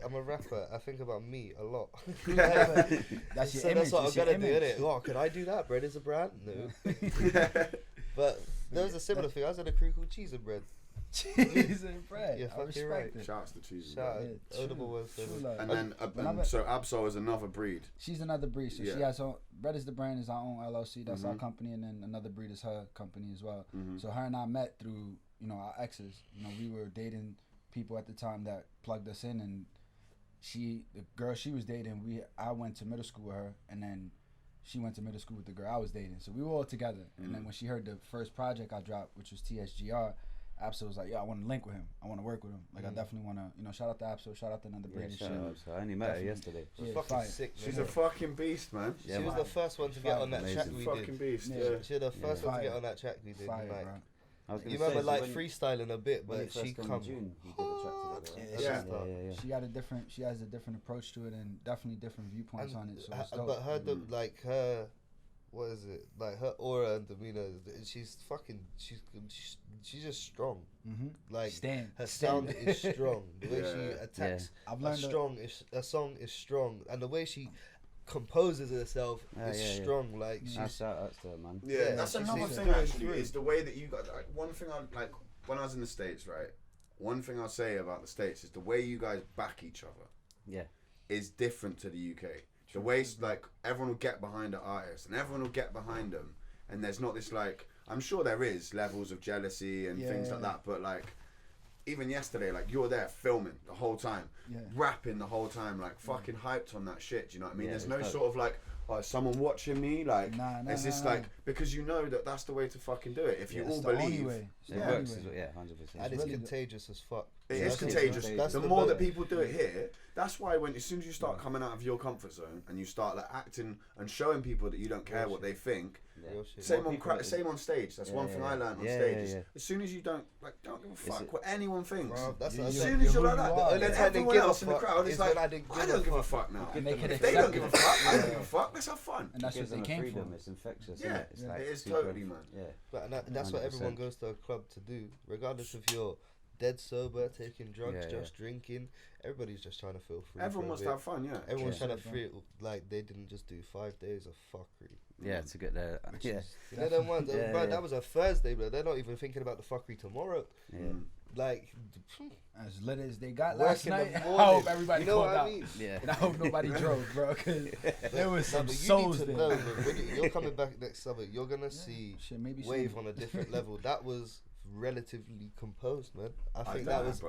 I'm a rapper. I think about me a lot. That's your So image. that's what it's I'm your gonna do, image. innit? Oh, can I do that? Bread is a brand? No. But there was a similar thing. I was at a crew called Cheese and Bread. Cheese and bread. You're I fucking respect right. it. Shouts to Cheese. Shout out. Yeah, Audible true, was true love. And then, When I so Absol is another breed. She's another breed. So she Yeah. has her. Bread is the brand is our own LLC. That's our company, and then another breed is her company as well. So her and I met through our exes. You know, we were dating people at the time that plugged us in, and the girl she was dating, I went to middle school with her, and then she went to middle school with the girl I was dating. So we were all together. And then when she heard the first project I dropped, which was TSGR, Absol was like, "Yeah, I want to link with him. I want to work with him. Like, I definitely want to, shout out to Absol, shout out to another Yeah, breed and shout shit." out. So I only met her Definitely. yesterday. She was Yeah, fucking fire. sick. She's man. a fucking beast, man. Yeah, She was man. the first one to get on that Amazing. track we Fucking did. beast. Yeah. Yeah. She was the first Yeah. one to get Fire. on that track we did. Fire, Like, bro. I was gonna you say, remember so like when- freestyling a bit, when you but first she come come. in June, you did the track together. Yeah, right? Yeah. She has a different approach to it, and definitely different viewpoints on it. So it's dope. But her what is it? Like her aura and demeanor, she's just strong. Like Stand. her sound is strong. The way Yeah. she attacks I've a learned song is strong, and the way she composes herself is yeah. strong. Like she's Shout outs to her, man. Yeah, that's she's another decent. thing actually. Is the way that you got like one thing I like when I was in the States, right? One thing I'll say about the States is the way you guys back each other. Yeah. Is different to the UK. The way like everyone will get behind the artist and everyone will get behind them, and there's not this like I'm sure there is levels of jealousy and things like that, but like even yesterday, like you're there filming the whole time, rapping the whole time, like fucking hyped on that shit. Do you know what I mean? There's no sort of like, oh, is someone watching me? Like, it's just like because you know that that's the way to fucking do it. If you all believe, it works. 100%. And it's contagious as fuck. It is contagious. The more that people do it here, that's why as soon as you start coming out of your comfort zone and you start like acting and showing people that you don't care what they think. Same on stage. That's one thing I learned on stage. As soon as you don't give a fuck what anyone thinks. As soon as you're like that, then everyone else in the crowd is like, I don't give a fuck now. If they don't give a fuck, I don't give a fuck. Let's have fun. And that's what they came freedom. for. It's infectious. Yeah, It's like it is super, totally, man. Yeah. But that's what everyone goes to a club to do, regardless if you're dead sober, taking drugs, just drinking. Everybody's just trying to feel free. Everyone wants to have fun, yeah. Everyone's trying to feel like they didn't just do 5 days of fuckery. Yeah, to get there. Yeah. You know them ones, bro, that was a Thursday, but they're not even thinking about the fuckery tomorrow. Yeah. Like, as lit as they got work last in the night, I morning. hope everybody You know called what I out. mean? Yeah. And I hope nobody drove, bro, because there was some But you souls need to there. know, bro, when you're coming back next summer, you're gonna see Shit, maybe Wave on a different level. That was relatively composed, man. I think that was.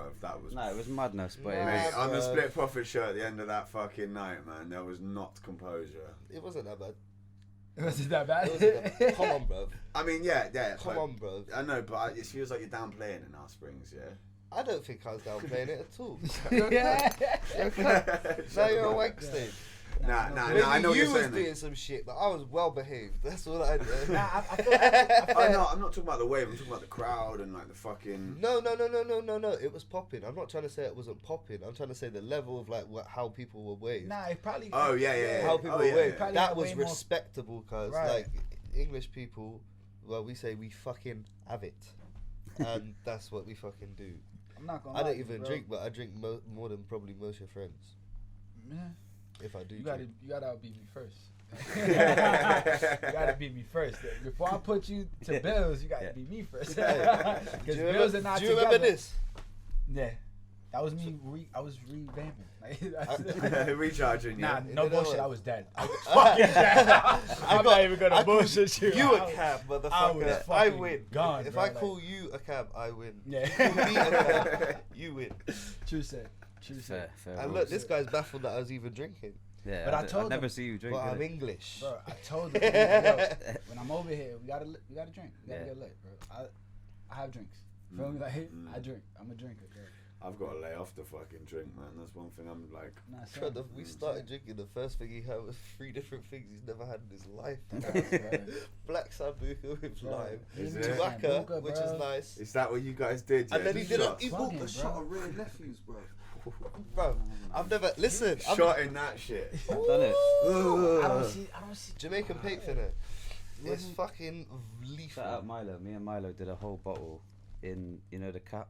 No, it was madness, but Nah, it was. on the Split Profit show at the end of that fucking night, man, there was not composure. It wasn't that bad. Was it that bad? It wasn't that bad. Come on, bro. I mean, yeah. Come on, bro. I know, but it feels like you're downplaying it now, Springs, yeah? I don't think I was downplaying it at all. Yeah. Now you're a wank stage. Nah, Maybe I know what you you're was saying. doing some shit, but I was well behaved. That's all I did. I feel like I'm not talking about the wave. I'm talking about the crowd and like the fucking. No. It was popping. I'm not trying to say it wasn't popping. I'm trying to say the level of like how people were waved. nah, it probably. Oh yeah. How people were yeah, waved. Probably That had was way more- respectable, cause Right. like English people, well, we say we fucking have it, and that's what we fucking do. I'm not gonna. I lie don't to you, even bro. drink, but I drink more than probably most of your friends. Yeah. If I do, You drink. gotta outbeat me first. You gotta beat me first. Before I put you to bills, you gotta beat me first. Do Because you bills are not do you together. remember this? Yeah, that was me. I was revamping. Like, Recharging, nah, yeah. no You know bullshit. what? I was dead. I was fucking dead. I'm not even gonna bullshit you. You I a was- cab, I was motherfucker. I fucking win. gone, If bro, I like- call you a cab, I win. Yeah. If you call me a cab, you win. True say. True say. Fair. And look, this guy's baffled that I was even drinking. Yeah, But I I'd told never him- see you drink. But I'm innit? English. Bro, I told him, yo, when I'm over here, we gotta drink. We gotta Yeah. get lit, bro. I have drinks. Feel me? Like I drink. I'm a drinker, bro. I've got to lay off the fucking drink, man. That's one thing I'm like. Nah, Bro, son. we started drinking. The first thing he had was 3 different things he's never had in his life. Black Sambuca with Bro, lime, Is it? tobacco, Sambuca, which bro. is nice. Is that what you guys did? Yeah? And then he Just did a, shots? he bought Fucking, a shot bro. of real nephews, bro. Bro, I've never listen. I'm Shot in that shit. I've done it. I don't see. Jamaican paper in it. It's fucking lethal. Shout out Milo. Me and Milo did a whole bottle in, the cap.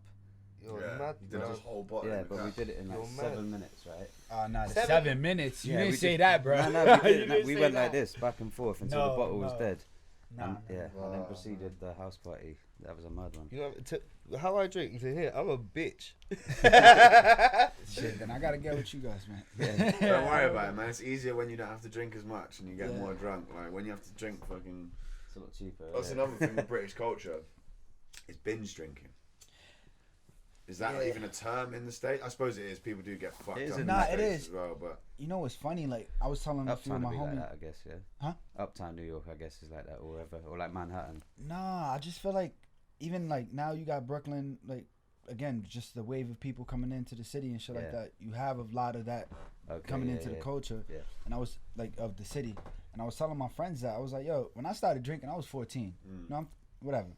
You're Yeah, mad, you did bro. a whole bottle. Yeah, in the but we cup. did it in like You're mad. 7 minutes, right? Oh, no, 7 7 minutes. You Yeah, didn't we say just- that, bro. No, we You did. didn't We say went that. like this back and forth until the No, bottle was no. dead. Nah. And, yeah, and then Wow. proceeded the house party. That was a mad one. You know how I drink to here. I'm a bitch. Shit, then I gotta get with you guys, man. Don't worry about it, man. It's easier when you don't have to drink as much and you get Yeah. more drunk. Like when you have to drink fucking. It's a lot cheaper. That's yeah. another thing with British culture. Is binge drinking. Is that Yeah. even a term in the States? I suppose it is. People do get fucked It is up. in in the the Nah, it States is. as well, but You know what's funny? Like I was telling a few of Uptown my would be like homies. that, I guess, yeah. Huh? Uptown New York, I guess, is like that, or wherever, or like Manhattan. Nah, I just feel like even like now you got Brooklyn, like again, just the wave of people coming into the city and shit like Yeah. that. You have a lot of that Okay, coming yeah, into the yeah. culture. Yeah. And I was like of the city. And I was telling my friends that I was like, yo, when I started drinking, I was 14. No, whatever.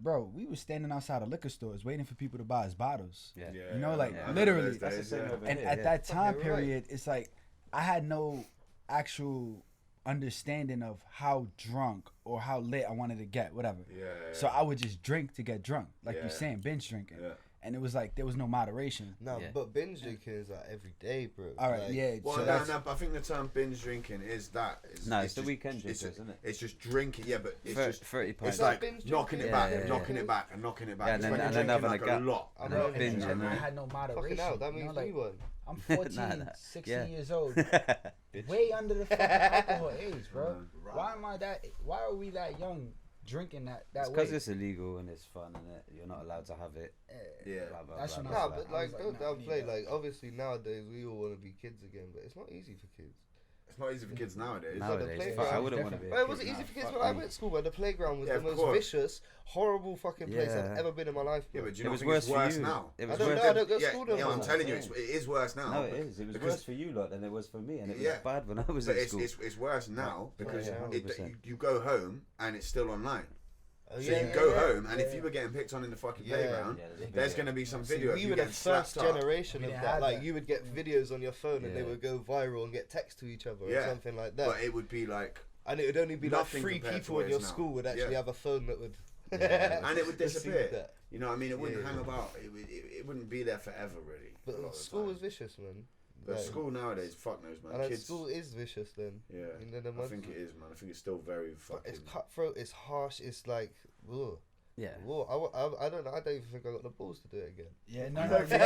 Bro, we was standing outside of liquor stores waiting for people to buy us bottles. Yeah. yeah, You know, like, I remember literally. those That's the days, same yeah. over And here, at yeah. that time Fucking right. period, it's like I had no actual understanding of how drunk or how lit I wanted to get, whatever. Yeah. So I would just drink to get drunk, like Yeah. you're saying, binge drinking. Yeah. and it was like there was no moderation. No, Yeah. but binge drinking is like every day, bro. All right, Like, yeah. Well, so no, that's, no, but I think the term binge drinking is that. It's It's the just- weekend it's drinkers, just- isn't it? It's just drinking, yeah, but it's just 30 pints. it's like binge knocking it drinking. back, Yeah, and yeah, knocking yeah. it back, and knocking it back. Yeah, It's and when then you're drinking having a like gap. a lot. I And know, then binge, I and then had no moderation. Fucking hell, that you know, means like, we won. I'm 14, Nah. 16 Yeah. years old, way under the fucking alcohol age, bro. Right. Why are we that young drinking that It's way? because it's illegal and it's fun and you're not allowed to have it. Yeah. Blah, blah, That's blah, when blah, I Nah, blah. but I like, was don't nah, we need downplay. that. Like, obviously nowadays we all want to be kids again, but it's not easy for kids. It's not easy for kids nowadays. No. Nowadays, playground. fuck, I wouldn't want to be. Different. A Well, it kid wasn't now, easy for kids fuck when I me. went to school, where the playground was Yeah, the of most course. vicious, horrible fucking place Yeah. I've ever been in my life. Yeah, bro. but do you It not was think worse it's for worse you. now? It I was don't worse. know. I don't go to yeah, school no yeah, more. I'm telling you, it is worse now. No, it is. It was Because- worse for you lot than it was for me, and it was Yeah. bad when I was But at school. it's worse now because yeah, 100%. you go home and it's still online. Oh, So yeah, you yeah, go yeah. home, and if Yeah. you were getting picked on in the fucking Yeah. playground, Yeah, there's going to be some See, video of we you were the getting slapped first up. generation We of didn't that. have Like, that. you would get videos on your phone and they Yeah. would go viral and get text to each other or Yeah. something like that. But it would be like, And it would only be like nothing 3 compared to people what in it your is now. school would actually Yeah. have a phone that would. Yeah. and it would receive disappear. that. You know what I mean? It wouldn't Yeah. hang about. It wouldn't be there forever, really. a lot But of the school time. was vicious, man. But Like, school nowadays, fuck knows, man. and Kids, school is vicious then. yeah, You know them I ones? think it is, man. I think it's still very But fucking. it's cutthroat, it's harsh, it's like, ugh. Yeah. Whoa, I don't know. I don't even think I got the balls to do it again. Yeah, I no, don't think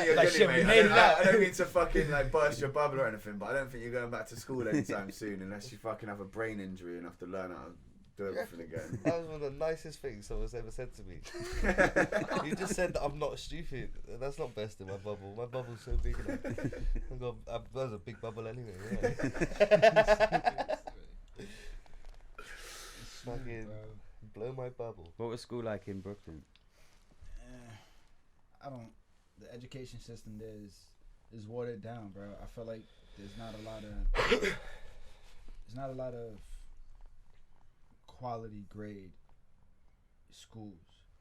you're like getting shit, it, we mate. made it out. I don't mean to fucking like burst your bubble or anything, but I don't think you're going back to school anytime soon unless you fucking have a brain injury and have to learn how to do everything again. That was one of the nicest things someone's ever said to me. You just said that I'm not stupid. That's not best in my bubble. My bubble's so big now. That was a big bubble anyway. Yeah. Fucking blow my bubble. What was school like in Brooklyn? I don't. The education system there is watered down, bro. I feel like there's not a lot of quality grade schools.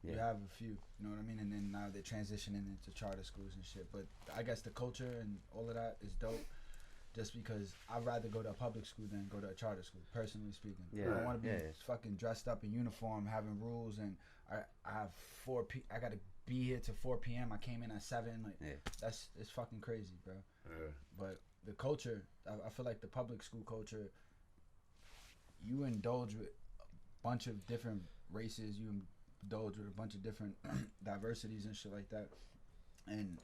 You Yeah. have a few, you know what I mean, and then now they're transitioning into charter schools and shit. But I guess the culture and all of that is dope. Just because I'd rather go to a public school than go to a charter school, personally speaking. I Yeah. don't want to be Yeah. fucking dressed up in uniform, having rules, and I have I gotta be here till 4 p.m. I came in at 7. Like Yeah. it's fucking crazy, bro. Yeah. But the culture, I feel like the public school culture, you indulge with a bunch of different races, you indulge with a bunch of different diversities and shit like that, and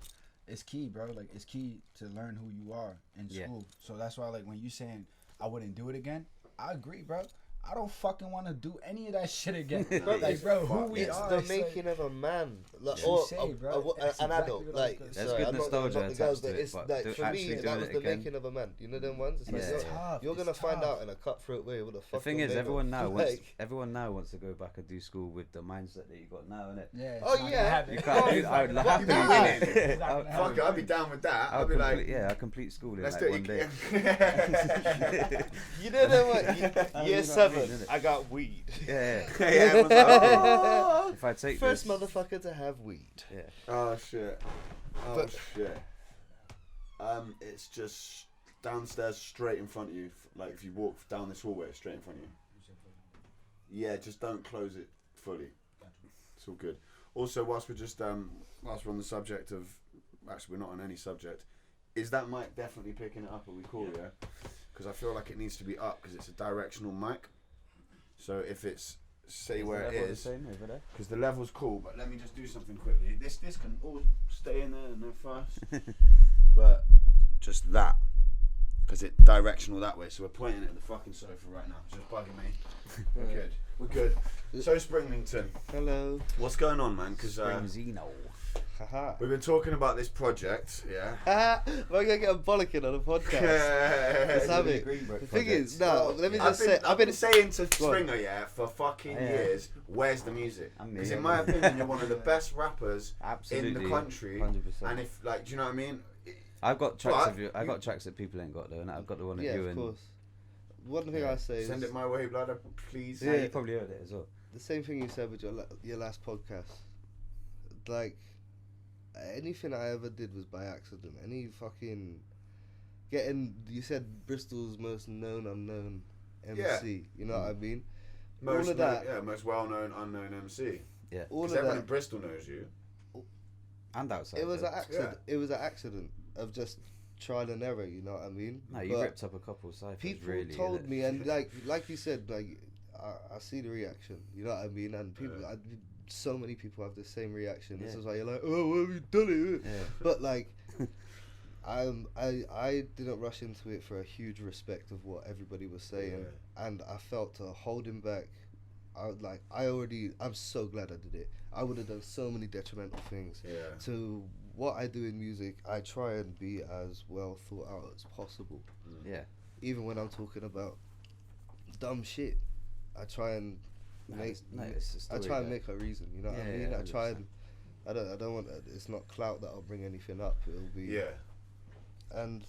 it's key, bro. Like, it's key to learn who you are in Yeah. school. So that's why, like, when you saying I wouldn't do it again, I agree, bro. I don't fucking want to do any of that shit again. Bro, Like, bro, who we It's are. the it's like- making of a man, like, Yeah. or You say, bro. That's an exactly adult. what I Like, was There's sorry, good I'm not nostalgia the girls, attached to it, it's but like do- for actually me, doing that was it the again. making of a man. You know them ones. It's like, Yeah. yo, It's tough. you're It's gonna find tough. out in a cutthroat way what the The fuck. thing your is, name everyone now wants Like, everyone now wants to go back and do school with the mindset that you got now, innit? Yeah. it's Oh, not gonna yeah. happen. You can't. Oh, do, I would It's happily not do gonna winning. happen. It's not I'll- gonna Fuck happen. it, I'd be down with that. I'll I'd be like, complete, yeah, I complete school in let's like do one day. it. you know what? I Year mean, what I mean, 7, innit? I got weed. Yeah. Yeah, everyone's like, oh. If I take First this, motherfucker to have weed. yeah. Oh shit. Oh But- shit. It's just downstairs, straight in front of you. Like if you walk down this hallway, it's straight in front of you. Yeah, just don't close it fully. It's all good. Also, whilst we're on the subject of, actually we're not on any subject. Is that mic definitely picking it up? Are we cool? Yeah. Because I feel like it needs to be up because it's a directional mic. So if it's say where it is. Over there. Because the level's cool, but let me just do something quickly. This can all stay in there and there first. But just that. Because it's directional that way, so we're pointing at the fucking sofa right now. It's just bugging me. We're good. We're good. So Springlington, Hello. what's going on, man? Because Springzino. Haha. we've been talking about this project, yeah. Haha. We're gonna get a bollocking on a podcast. Let's have it. The thing is, no, let me just say, I've been saying to Springer, yeah, for fucking Yeah. years, where's the music? I mean, Because in my opinion, you're one of the best rappers Absolutely. in the country. 100%. And if, like, do you know what I mean? I've got tracks But of you. I got tracks that people ain't got though, and I've got the one of Yeah, you of and. course. One thing I say is Send it my way, blood, please. Yeah, you probably heard it as well. the same thing you said with your last podcast. Like, anything I ever did was by accident. Any fucking you said Bristol's most known unknown MC. Yeah. You know what I mean? Most all of that. most well-known unknown MC. Yeah. All Because of everyone that. in Bristol knows you. And outside. It was though. an accident. It was an accident of just trial and error. You know what I mean? No, you But ripped up a couple of ciphers. people really, told innit? me, and like you said, like I see the reaction. You know what I mean? And people, so many people have the same reaction. This Yeah. is why you're like, oh, why have you done it? Yeah. But like, I didn't rush into it for a huge respect of what everybody was saying, and I felt to hold him back. I'm so glad I did it. I would have done so many detrimental things. Yeah. To what I do in music, I try and be as well thought out as possible. Yeah. Even when I'm talking about dumb shit, I try and It's a I story try and there. make a reason. You know what I Yeah, mean? yeah, I try 100%. and I don't want. It's not clout that'll bring anything up. It'll be Yeah. And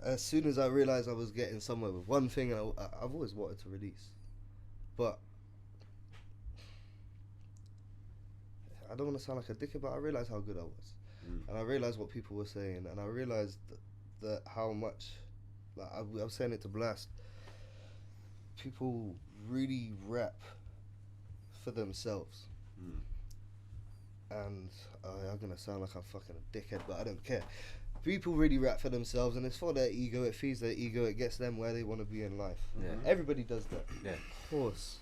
as soon as I realised I was getting somewhere with one thing, I've always wanted to release, but I don't want to sound like a dickhead, but I realised how good I was, and I realised what people were saying, and I realised that how much, like I was saying it to Blast, people really rap for themselves. And I'm gonna sound like I'm fucking a dickhead, but I don't care. People really rap for themselves, and it's for their ego. It feeds their ego. It gets them where they want to be in life. Yeah. Everybody does that, Yeah. of course.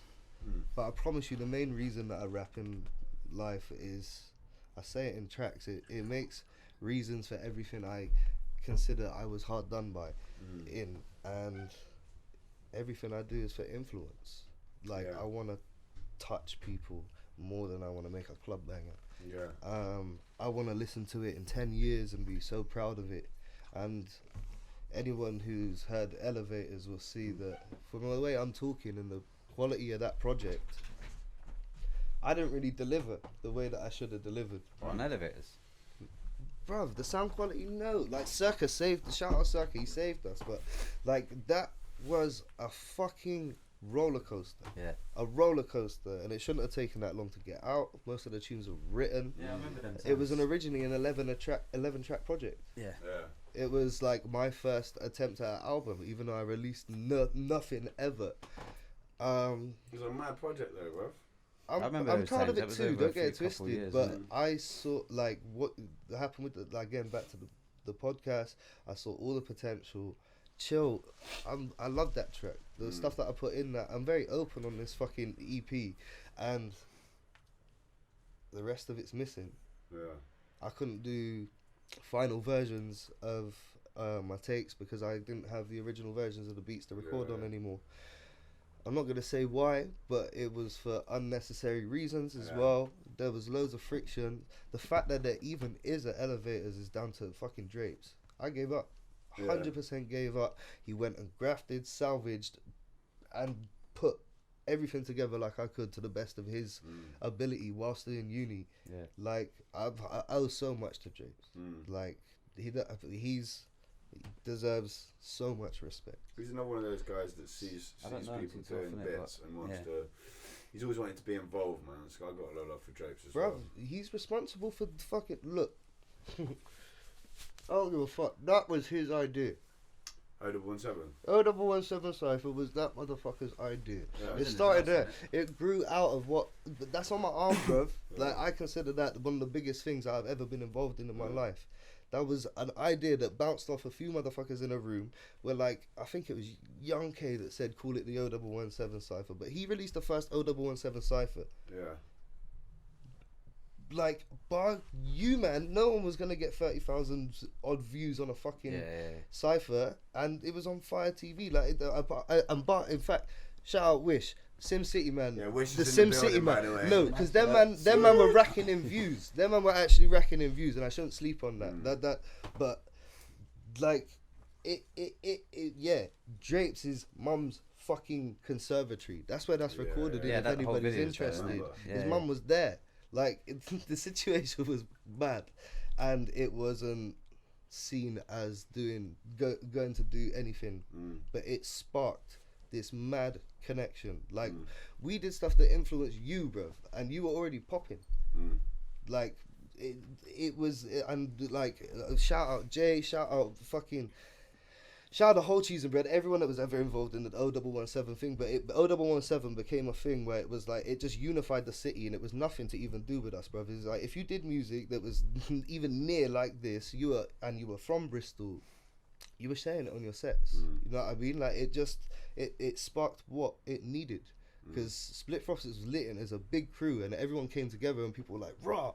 But I promise you, the main reason that I rap in life is, I say it in tracks. It makes reasons for everything I consider I was hard done by, in, and everything I do is for influence. Like I want to touch people more than I want to make a club banger. Yeah. I want to listen to it in 10 years and be so proud of it. And anyone who's heard Elevators will see that from the way I'm talking and the quality of that project, I didn't really deliver the way that I should have delivered. On Elevators. Bruv, the sound quality, no. Like, Circa saved, shout out Circa, he saved us. But, like, that was a fucking roller coaster. Yeah. A roller coaster, and it shouldn't have taken that long to get out. Most of the tunes were written. Yeah, I remember them. It was originally an 11 track project. Yeah. Yeah. It was like my first attempt at an album, even though I released nothing ever. It was a mad project though, bro. I'm remember I'm those proud of times. it That was too. over Don't a get it few couple twisted. years, But wasn't I saw like what happened with the, like, getting back to the podcast. I saw all the potential. Chill. I love that track. The stuff that I put in that. I'm very open on this fucking EP, and the rest of it's missing. Yeah. I couldn't do final versions of my takes because I didn't have the original versions of the beats to record on anymore. I'm not going to say why, but it was for unnecessary reasons as well. There was loads of friction. The fact that there even is a Elevators is down to fucking Drapes. I gave up. 100% gave up. He went and grafted, salvaged, and put everything together like I could to the best of his ability while still in uni. Yeah. Like, I owe so much to Drapes. Like, he deserves so much respect. He's another one of those guys that sees I don't know people too tough, doing innit, bits but and wants yeah. to. He's always wanted to be involved, man. So I got a lot of love for Drapes as Bro, well. he's responsible for the fucking look. I don't give a fuck. That was his idea. 017. 017 Cypher was that motherfucker's idea. Yeah. It started there. It grew out of what. But that's on my arm, bruv. Like, I consider that one of the biggest things I've ever been involved in my life. That was an idea that bounced off a few motherfuckers in a room where, like, I think it was Young K that said call it the 017 Cypher. But he released the first 017 Cypher. Yeah. Like, bar you, man, no one was gonna get 30,000 odd views on a fucking cipher, and it was on Fire TV. Like, but in fact, shout out Wish, Sim City man, Yeah, Wish the is Sim in the City building, by man. the way. No, because them man were racking in views. Them man were actually racking in views, and I shouldn't sleep on that. But like, yeah, Drapes' is mum's fucking conservatory. That's where that's recorded. Yeah, If that whole anybody's video's there, I interested, remember. his mum was there. Like, the situation was bad, and it wasn't seen as going to do anything, but it sparked this mad connection. Like, we did stuff that influenced you, bruv, and you were already popping. Like, it was, and like, shout out Jay, shout out shout out the whole Cheese and Bread, everyone that was ever involved in the 0117 thing, but 0117 became a thing where it was like, it just unified the city, and it was nothing to even do with us, brother. It's like, if you did music that was even near like this, you were from Bristol, you were sharing it on your sets. You know what I mean? Like, it sparked what it needed. Because Split Frosters was lit, and there's a big crew, and everyone came together, and people were like, raw.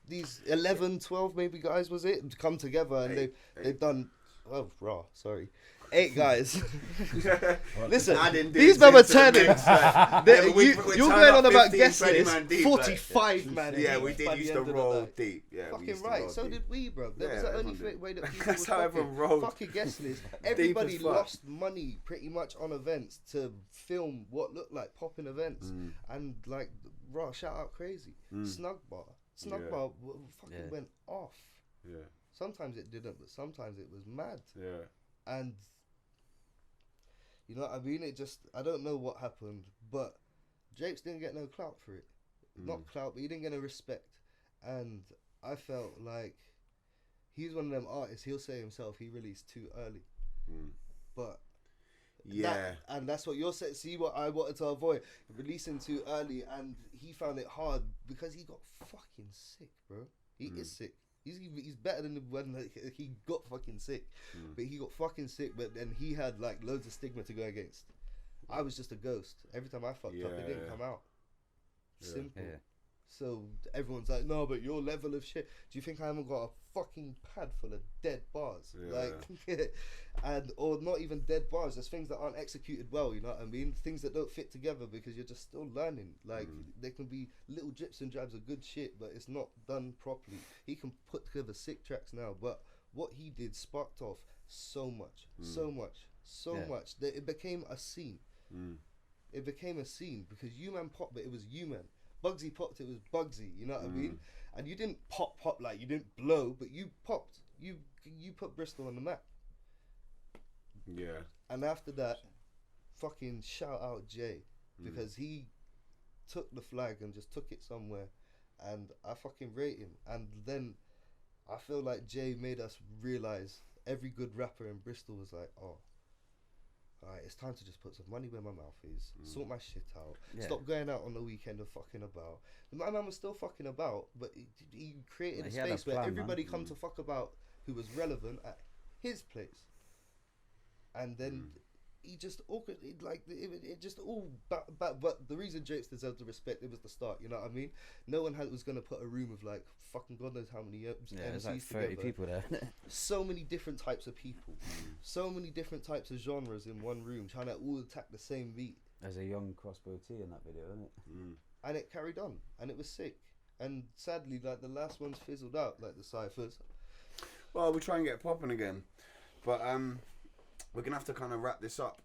These 11, 12 maybe guys, was it? Come together, and they've done... Oh, raw, sorry. 8 guys. Listen, these men were turning. You're going on about guest list. 45 man. Yeah, we did used to roll deep. Yeah, fucking right. So did we, bro. That was the only way that people That's how everyone rolled. Fucking guest list. Everybody lost money pretty much on events to film what looked like popping events. And like, raw, shout out Crazy. Snug Bar fucking went off. Yeah. Sometimes it didn't, but sometimes it was mad. Yeah. And you know what I mean? It just, I don't know what happened, but Japes didn't get no clout for it. Not clout, but he didn't get no respect. And I felt like he's one of them artists, he'll say himself, he released too early. But and that's what you're saying. See what I wanted to avoid, releasing too early, and he found it hard because he got fucking sick, bro. He is sick. He's better than when he got fucking sick, but he got fucking sick. But then he had like loads of stigma to go against. I was just a ghost. Every time I fucked up, it didn't come out. Simple. Yeah. So everyone's like, no, but your level of shit. Do you think I haven't got a fucking pad full of dead bars? Like, and or not even dead bars. There's things that aren't executed well. You know what I mean? Things that don't fit together because you're just still learning. Like there can be little drips and drabs of good shit, but it's not done properly. He can put together sick tracks now, but what he did sparked off so much that it became a scene. It became a scene because U-Man popped, but it was U-Man. Bugsy popped, it was Bugsy, you know what I mean? And you didn't pop like you didn't blow, but you popped. You put Bristol on the map. Yeah. And after that, fucking shout out Jay, because he took the flag and just took it somewhere, and I fucking rate him. And then I feel like Jay made us realise every good rapper in Bristol was like, oh, alright, it's time to just put some money where my mouth is, sort my shit out, stop going out on the weekend and fucking about. My man was still fucking about, but he created a space where everybody come to fuck about who was relevant at his place. And then he just awkward, it just all but the reason Japes deserved the respect, it was the start, you know what I mean? No one was going to put a room of like fucking God knows how many there's like 30 together. people there. So many different types of people, so many different types of genres in one room, trying to all attack the same beat. There's a young Crossbow T in that video, isn't it? And it carried on, and it was sick. And sadly, like the last ones fizzled out, like the ciphers. Well, we try and get popping again, but we're gonna have to kind of wrap this up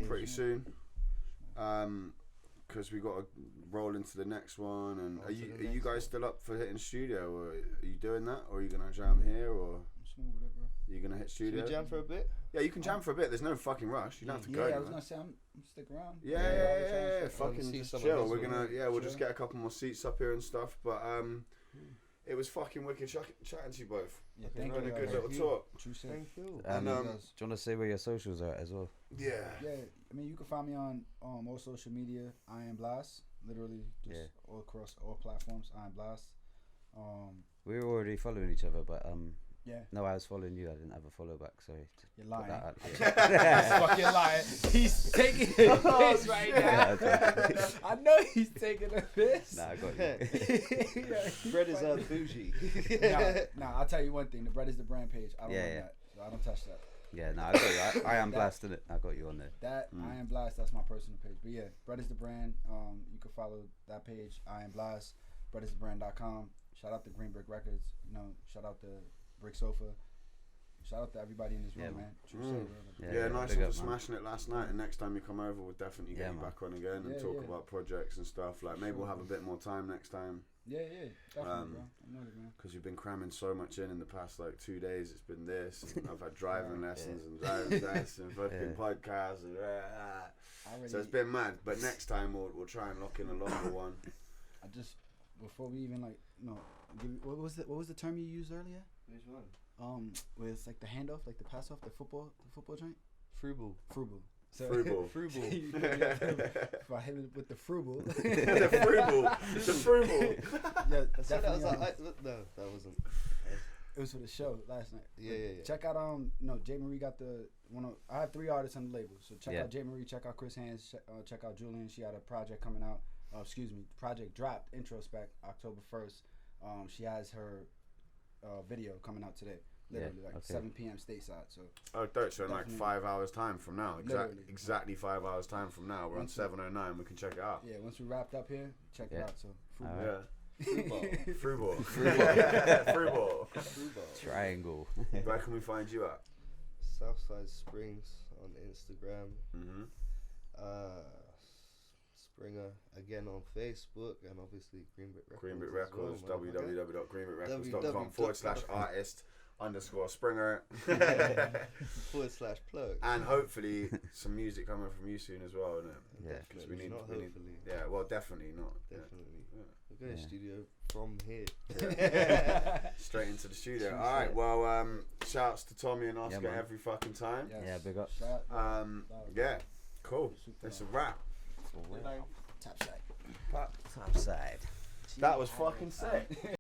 pretty soon, because we got to roll into the next one. And are you guys still up for hitting studio, or are you doing that, or are you gonna jam here, or are you gonna hit studio? Should we jam for a bit? Yeah, you can jam for a bit. There's no fucking rush. You don't have to go. Yeah, I was gonna say I'm stick around. Yeah. Fucking just chill. We're gonna we'll just get a couple more seats up here and stuff. But it was fucking wicked chatting to you both. Yeah, thank you. Had a good little talk. Thank you. And do you want to say where your socials are at as well? Yeah. Yeah, I mean, you can find me on all social media. I am Blast. Literally, just all across all platforms. I am Blast. We were already following each other, but no, I was following you. I didn't have a follow back. Sorry. You're lying. He's fucking lying. He's taking a piss right now. I know he's taking a piss. Nah, I got you. Bread is bougie. Nah, I'll tell you one thing. The Bread is the brand page. I don't want that. I don't touch that. Yeah, no, I got you. I am Blast, innit? I got you on there. That I am Blast. That's my personal page. But yeah, Bread is the brand. You can follow that page. I am Blast. BreadIsTheBrand.com. Shout out to Green Brick Records. You know, shout out to Brick Sofa. Shout out to everybody in this room, man. Nice one for smashing it last night. And next time you come over, we'll definitely get you back on again and talk about projects and stuff. Like maybe we'll have a bit more time next time. Yeah, definitely, bro. I know it, man. Because you've been cramming so much in the past like 2 days. It's been this. And I've had driving lessons and driving tests and fucking podcasts and so it's been mad. But next time we'll try and lock in a longer one. Before we even what was the term you used earlier? Which one? where it's like the handoff, like the pass off, the football joint. Frugal. So Frugal. if I hit it with the frugal. the frugal. Yeah, I said that was definitely. no, that wasn't. It was for the show last night. Yeah, yeah, yeah. Check out J Marie got the one. I have 3 artists on the label, so check out J Marie, check out Chris Hands, check out Julian. She had a project coming out. Project dropped Introspect October 1st. She has her video coming out today. Literally, 7 p.m. stateside. So. Oh, dope. So in like 5 hours time from now, Literally. exactly 5 hours time from now, we're on 7:09. We can check it out. Yeah, once we wrapped up here, check it out. So. Frugal. Triangle. Where can we find you at? Southside Springs on Instagram. Mm-hmm. Springa again on Facebook, and obviously Greenbrick Records. Greenbrick Records, as well, man. www.greenbrickrecords.com/artist_Springer. /plug. And hopefully some music coming from you soon as well, isn't it? Yeah. Because Not we need. hopefully. Yeah, well, definitely not. Definitely. Yeah. We're going to Yeah. studio from here. Straight into the studio. All right. Well, shouts to Tommy and Oscar man. every fucking time. Yes. Yeah, big up. Shout out. Yeah. Cool. Super That's a wrap. Top side. Top side. That was fucking sick.